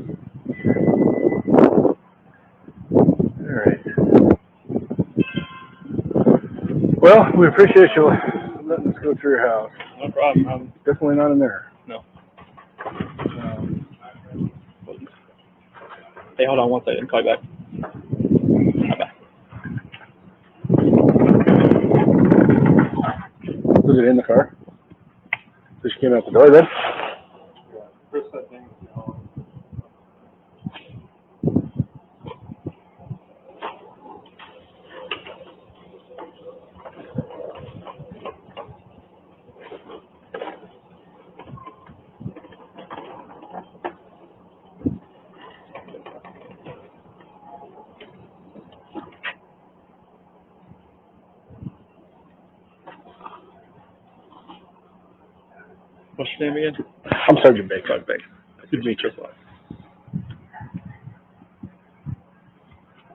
All right. Well, we appreciate you letting us go through your house. No problem. I'm Definitely not in there. no. Hey, hold on one second. Call you back. Bye. Was it in the car? So she came out the door then? What's your name again? I'm Sergeant Baker. Sergeant Baker. Good to meet you.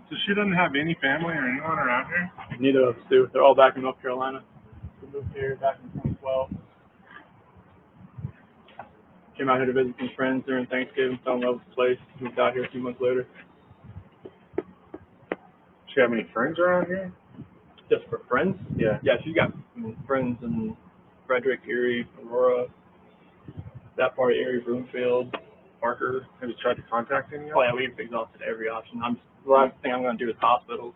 So she doesn't have any family or anyone around here? Neither of us do. They're all back in North Carolina. We moved here back in 2012. Came out here to visit some friends during Thanksgiving, fell in love with the place, moved out here a few months later. She have any friends around here? Just for friends? Yeah. Yeah, she's got friends in Frederick, Erie, Aurora, that part of Erie, Broomfield, Parker. Have you tried to contact any of them? Oh yeah, we've exhausted every option. The last thing I'm going to do is hospitals.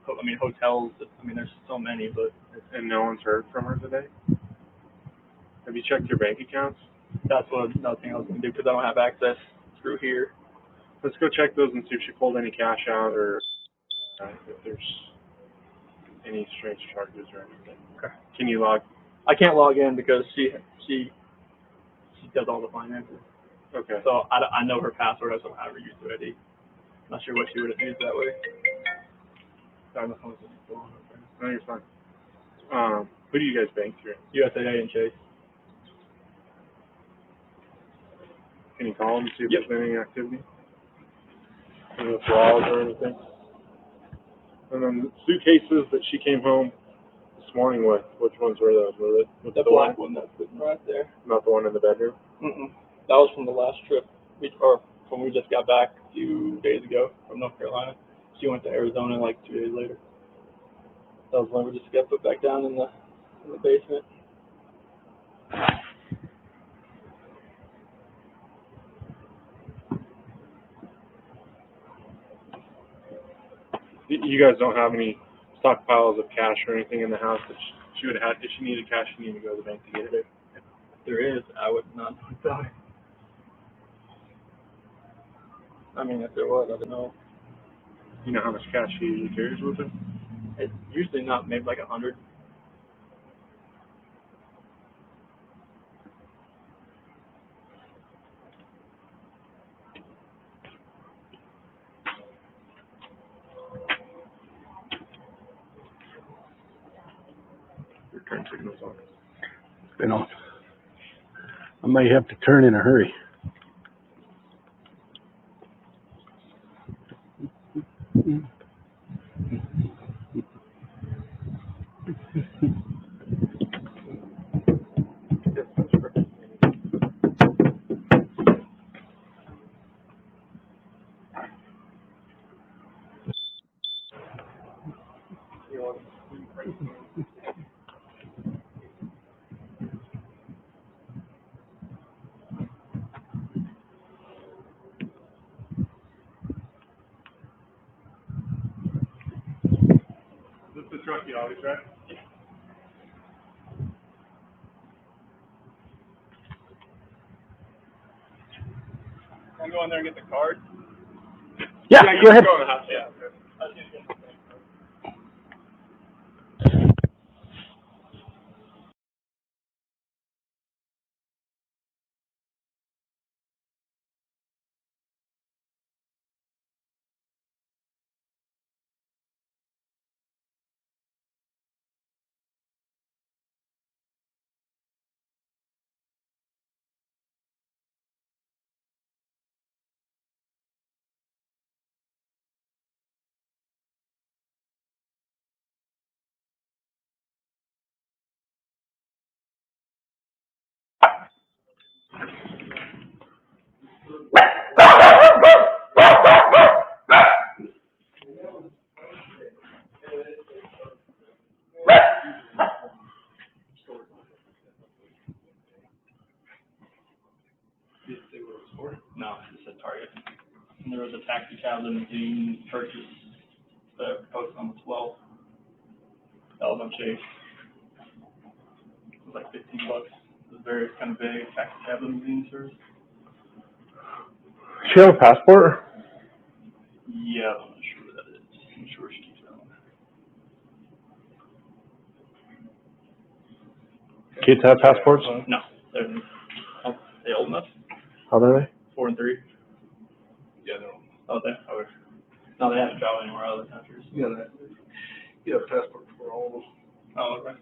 I mean, hotels. I mean, there's so many, but. And no one's heard from her today? Have you checked your bank accounts? That's another thing I was going to do because I don't have access through here. Let's go check those and see if she pulled any cash out or if there's any strange charges or anything. Okay. Can you log? I can't log in because she does all the finances. Okay. So I know her password. I just don't have her user ID. Not sure what she would have used that way. Sorry, my phone's still on. No, you're fine. Who do you guys bank through? USAA and Chase. Can you call them and see if Yep. there's been any activity? Any withdrawals or anything? And then the suitcases that she came home this morning with, which ones were those? Was it The black one that's sitting right there. Not the one in the bedroom? Mm-mm. That was from the last trip, or when we just got back a few days ago from North Carolina. She went to Arizona like 2 days later. That was when we just got put back down in the basement. You guys don't have any stockpiles of cash or anything in the house that she would have had? If she needed cash, she needed to go to the bank to get it? If there is, I would not know. I mean, if there was, I don't know. You know how much cash he usually carries with him? It's usually not, maybe like 100. Your turn signal's on. Been on. I may have to turn in a hurry. This is the truck you always drive? Can I go in there and get the card? Yeah, go ahead. Go in the house, yeah. No, it's a Target. And there was a taxi cab limousine purchase that posted on the 12th. That was on Chase. It was like $15. It was very kind of big taxi cab limousine service. Does she have a passport? Yeah, I'm not sure what that is. I'm sure she keeps that one. Kids have passports? No, they're old enough. How old are they? 4 and 3. Yeah, they're old. Oh, they are. No, they haven't traveled anywhere other countries. You have a passport for all of them. Oh, okay.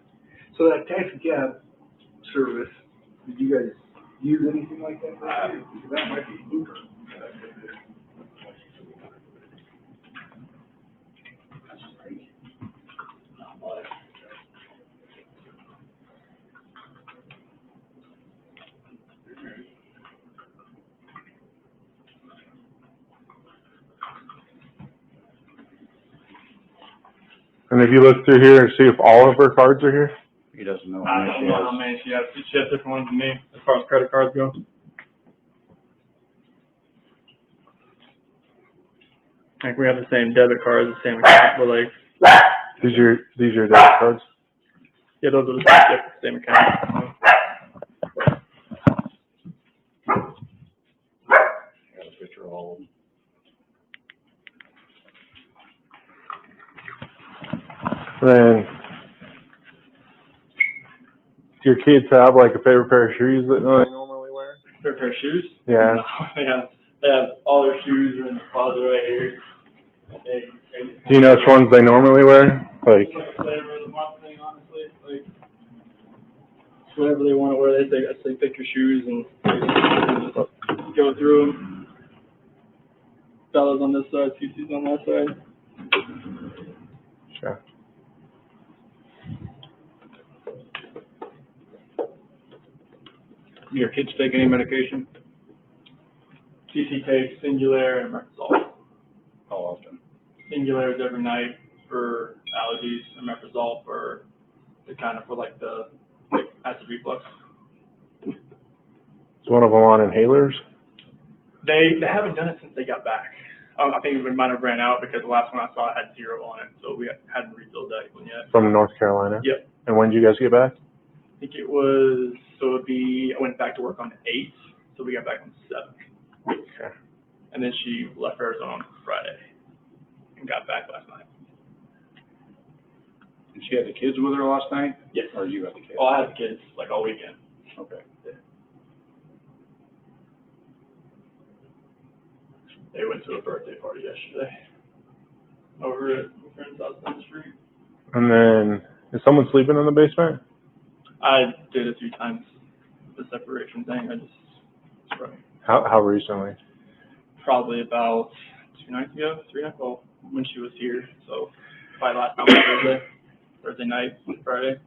So that taxi cab service, did you guys use anything like that? Because that might be Uber. And if you look through here and see if all of her cards are here? He doesn't know I don't know how many she has. She has different ones than me as far as credit cards go. Like we have the same debit cards, the same account, but like These are debit cards? yeah, those are the same account. Got a picture of all of them. Then, do your kids have like a favorite pair of shoes that they normally wear? Favorite pair of shoes? Yeah. No, they have all their shoes are in the closet right here. Do you know which ones they normally wear? Like, It's like a flavor of the month thing, honestly. Like whatever they want to wear, they say pick your shoes and just go through them. Fellas on this side, CC's on that side. sure. Your kids take any medication? CC takes Singular and Omeprazole. How often? Singular is every night for allergies, and Omeprazole for the kind of for like the acid reflux. Is one of them on inhalers? They haven't done it since they got back. I think it might have ran out because the last one I saw had 0 on it, so we hadn't refilled that one yet. From North Carolina? Yep. And when did you guys get back? I think it was, so it'd be, I went back to work on the 8th, so we got back on the 7th. Okay. And then she left Arizona on Friday. and got back last night. And she had the kids with her last night? Yes. Or you had the kids? Oh, I had the kids like all weekend. Okay. They went to a birthday party yesterday over at my friend's house down the street. And then, is someone sleeping in the basement? I did a few times the separation thing. I just right. How recently? Probably about 2 nights ago, 3 nights. Well, when she was here, so probably last night was Thursday night, Friday.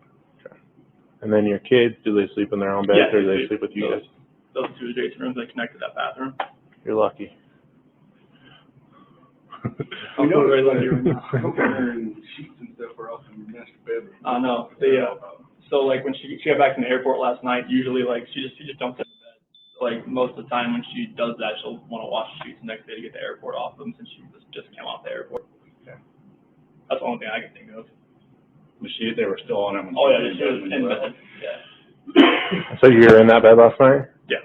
Okay. And then your kids, do they sleep in their own bed, or do they sleep with you guys? Those 2 adjacent rooms, they connect to that bathroom. You're lucky. We know they're wearing sheets and stuff are off in your master bedroom. I know. So like when she got back from the airport last night, usually like she just dumps it in bed. Like most of the time when she does that, she'll want to wash the sheets the next day to get the airport off them since she just came off the airport. Okay. That's the only thing I can think of. But they were still on it when Oh yeah, she was in bed. Yeah. So you were in that bed last night? Yeah.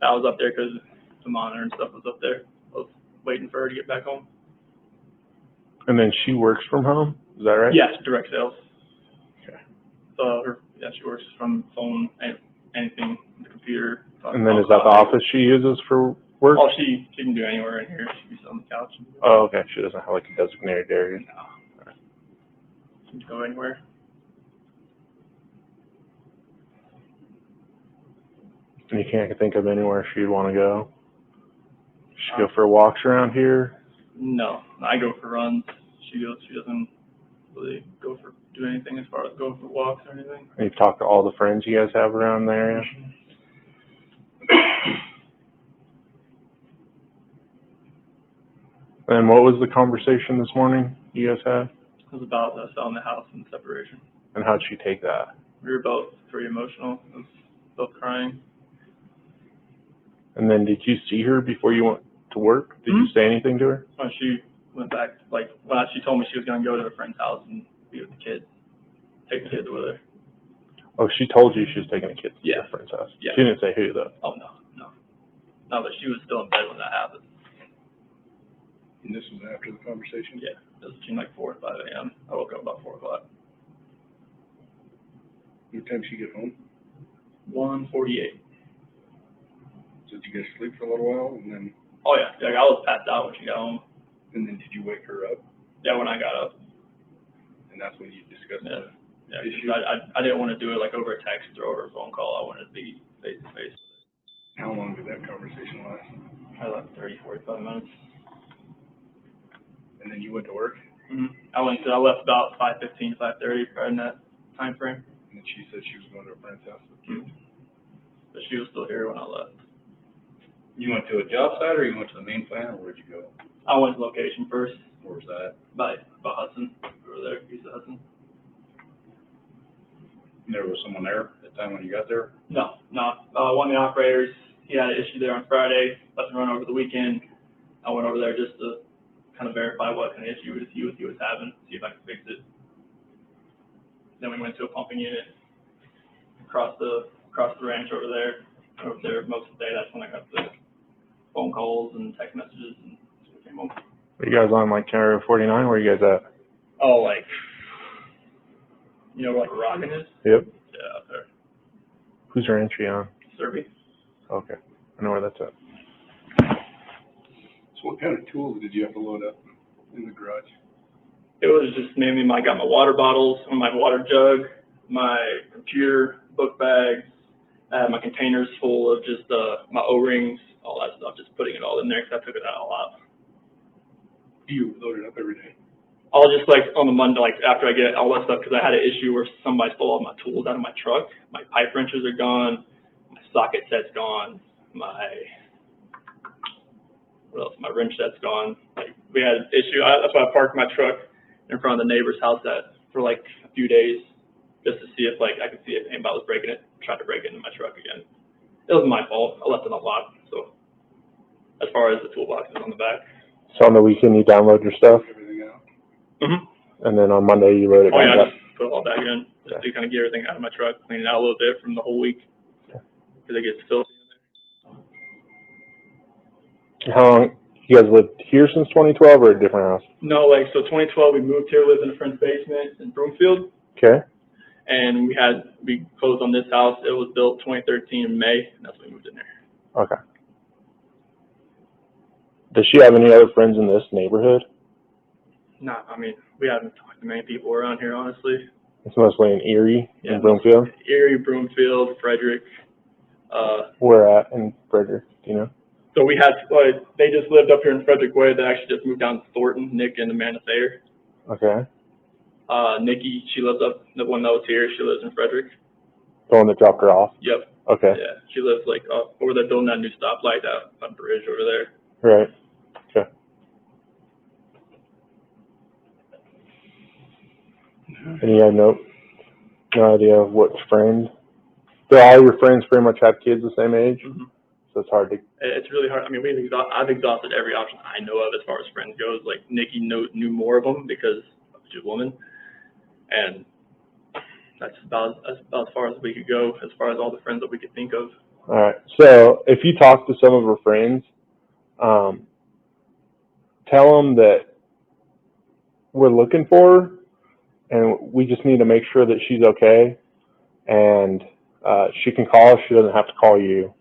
I was up there because the monitor and stuff was up there. I was waiting for her to get back home. And then she works from home, is that right? Yes, direct sales. Okay. So she works from phone and anything, the computer. And then is that the office she uses for work? Oh, she can do anywhere in here. She can sit on the couch. Oh, okay. She doesn't have like a designated area. No. Right. She can go anywhere. And you can't think of anywhere she'd want to go? She go for walks around here? No, I go for runs. She doesn't really do anything as far as go for walks or anything. And you've talked to all the friends you guys have around the area? And what was the conversation this morning you guys had? It was about selling the house and separation. And how'd she take that? We were both pretty emotional. We was both crying. And then did you see her before you went to work? Did you say anything to her? When she went back, like when she told me she was going to go to a friend's house and be with the kids, take the kids with her. Oh, she told you she was taking the kids to her friend's house? Yeah. She didn't say who, though? Oh, no. No, but she was still in bed when that happened. And this was after the conversation? Yeah, it was between like 4 and 5 a.m. I woke up about 4 o'clock. What time did she get home? 1:48. So did you guys sleep for a little while and then? Oh yeah, like I was passed out when she got home. And then did you wake her up? Yeah, when I got up. And that's when you discussed Yeah. the Yeah, issue? I didn't want to do it like over a text or over a phone call. I wanted to be face to face. How long did that conversation last? Probably like 30, 45 minutes. And then you went to work? Mm-hmm. I left about 5:15, 5:30, right in that time frame. And then she said she was going to a friend's house with Mm-hmm. But she was still here when I left. You went to a job site or you went to the main plant or where'd you go? I went to location first. Where was that? By Hudson. Over there, east of Hudson. And there was someone there at the time when you got there? No. One of the operators, he had an issue there on Friday, let me run over the weekend. I went over there just to kind of verify what kind of issue he was having, see if I could fix it. Then we went to a pumping unit across the ranch over there. Over there most of the day. That's when I got the phone calls and text messages and came home. Are you guys on like County 49? Where are you guys at? Oh, like, you know where like Roggen is? Yep. Yeah, up there. Who's your entry on? Serby. Okay. I know where that's at. So what kind of tools did you have to load up in the garage? It was just mainly I got my water bottles, my water jug, my computer, book bags. I had my containers full of just my O-rings, all that stuff, just putting it all in there because I took it out a lot. Do you load it up every day? I'll just like on the Monday, like after I get all that stuff, because I had an issue where somebody stole all my tools out of my truck. My pipe wrenches are gone. My socket set's gone. My wrench set's gone. Like we had an issue. That's why I parked my truck in front of the neighbor's house for like a few days, just to see if like I could see if anybody was breaking it. Tried to break it into my truck again. It was my fault. I left it unlocked. So as far as the toolbox is on the back. So on the weekend you download your stuff? Everything out? Mm-hmm. And then on Monday you load it back up? I just put it all back in. Just to kind of get everything out of my truck, clean it out a little bit from the whole week. Because it gets filthy in there. How long, You guys lived here since 2012 or a different house? No, like, so 2012, we moved here, lived in a friend's basement in Broomfield, Okay. and we closed on this house. It was built 2013 in May, and that's when we moved in there. Okay. Does she have any other friends in this neighborhood? I mean, we haven't talked to many people around here, honestly. It's mostly in Erie and Broomfield? Erie, Broomfield, Frederick. Where at in Frederick, do you know? So we had, they just lived up here in Frederick Way. They actually just moved down to Thornton, Nick and Amanda Thayer. Okay. Nikki, she lives up, the one that was here, she lives in Frederick. The one that dropped her off? Yep. Okay. Yeah, she lives like over there building that new stoplight, that bridge over there. Right. Okay. And you have no idea what friend? So all your friends pretty much have kids the same age? Mm-hmm. So it's hard to... It's really hard. I mean, I've exhausted every option I know of as far as friends goes. Like, Nikki knew more of them because she's a woman. And that's about as far as we could go, as far as all the friends that we could think of. All right. So if you talk to some of her friends, tell them that we're looking for her, and we just need to make sure that she's okay. And she can call us. She doesn't have to call you.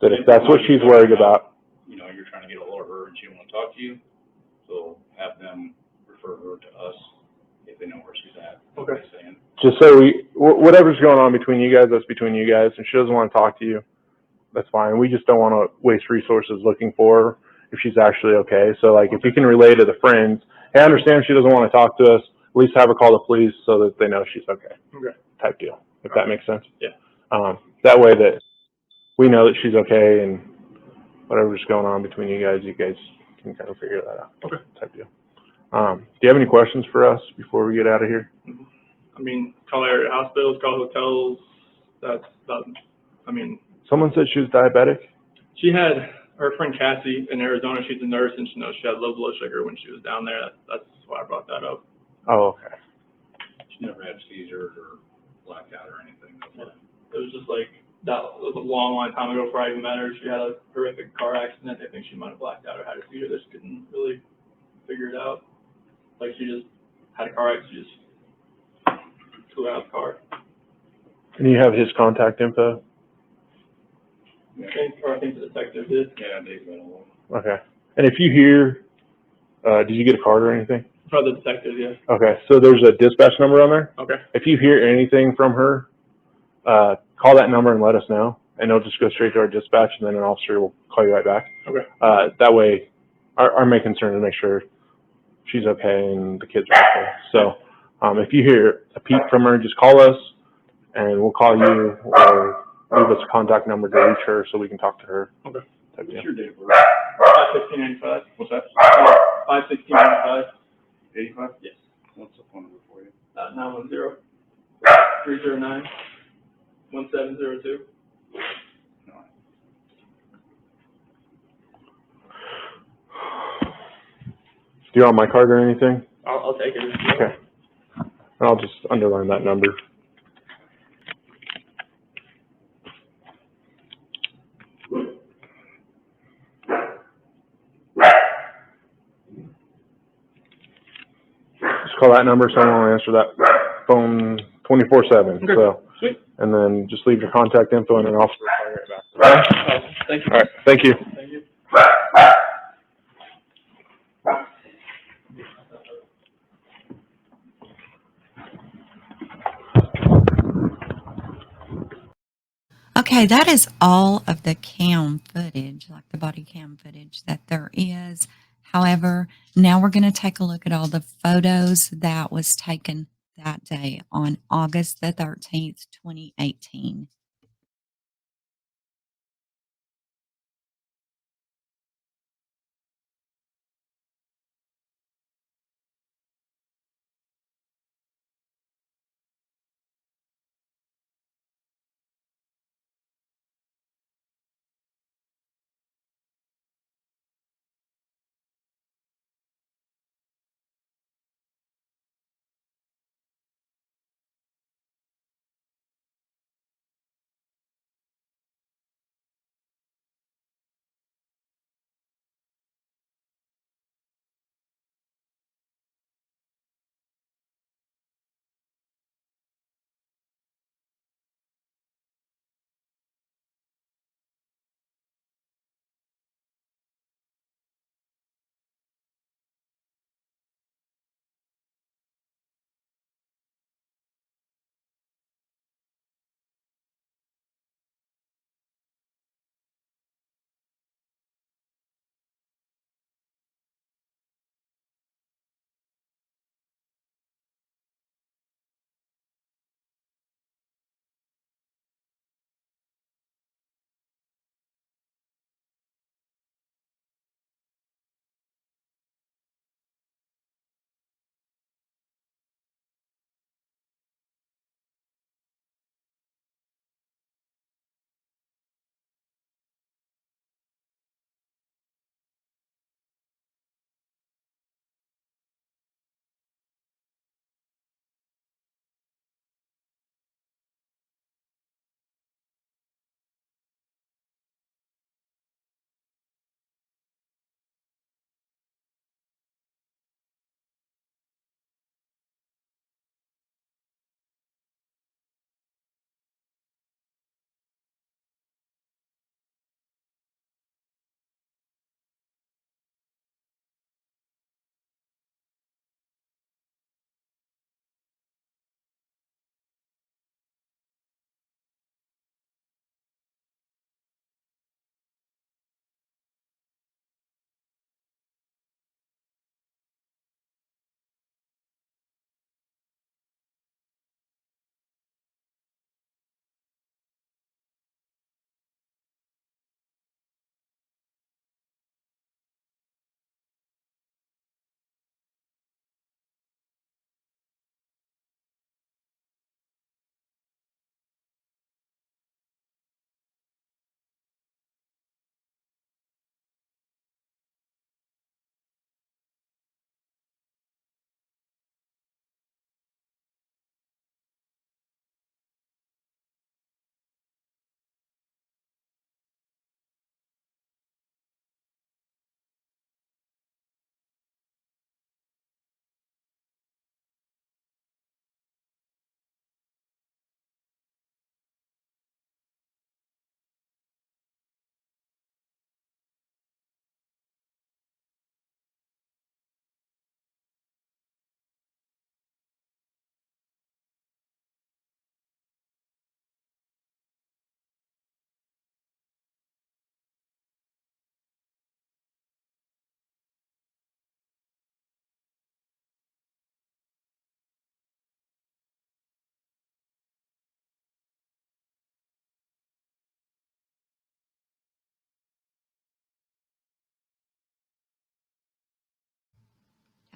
That if that's what she's worried about. You know, you're trying to get a hold of her and she won't talk to you, so have them refer her to us if they know where she's at. Okay. Just so whatever's going on between you guys, that's between you guys. If she doesn't want to talk to you, that's fine. We just don't want to waste resources looking for her if she's actually okay. So, like, if you can relay to the friends, hey, I understand she doesn't want to talk to us, at least have her call the police so that they know she's okay. Okay. Type deal, if that makes sense. Yeah. That way that we know that she's okay, and whatever's going on between you guys can kind of figure that out. Okay. Type deal. Do you have any questions for us before we get out of here? I mean, call area hospitals, call hotels. Someone said she was diabetic. She had her friend Cassie in Arizona. She's a nurse, and she knows she had low blood sugar when she was down there. That's why I brought that up. Oh, okay. She never had seizures or blacked out or anything. Yeah. It was just like, that was a long time ago before I even met her. She had a horrific car accident. They think she might have blacked out or had a seizure. They just couldn't really figure it out. Like, she just had a car accident. She just flew out of the car. And you have his contact info? I think the detective did. Yeah, Dave Metal. Okay. And if you hear, did you get a card or anything? From the detective, yeah. Okay. So there's a dispatch number on there? Okay. If you hear anything from her, call that number and let us know. And it'll just go straight to our dispatch, and then an officer will call you right back. Okay. That way, our main concern is to make sure she's okay and the kids are okay. So if you hear a peep from her, just call us, and we'll call you or leave us a contact number to reach her so we can talk to her. Okay. What's your date of birth? 5/16/95. What's that? 5/16/95. 85? Yes. What's the phone number for you? 910-309-1702. No. Do you want my card or anything? I'll take it. Okay. I'll just underline that number. Just call that number. Someone will answer that phone 24/7. Okay. So, sweet. And then just leave your contact info and an officer will call you right back. Thank you. All right. Thank you. Thank you. Okay, that is all of the cam footage, like the body cam footage that there is. However, now we're going to take a look at all the photos that was taken that day on August the 13th, 2018.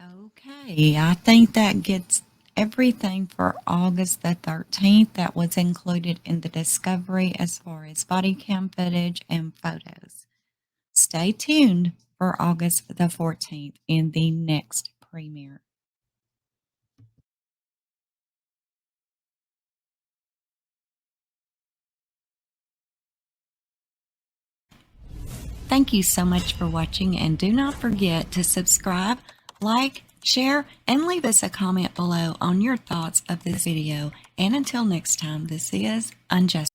Okay, I think that gets everything for August the 13th that was included in the discovery as far as body cam footage and photos. Stay tuned for August the 14th in the next premiere. Thank you so much for watching, and do not forget to subscribe, like, share, and leave us a comment below on your thoughts of this video. And until next time, this is UnJustified.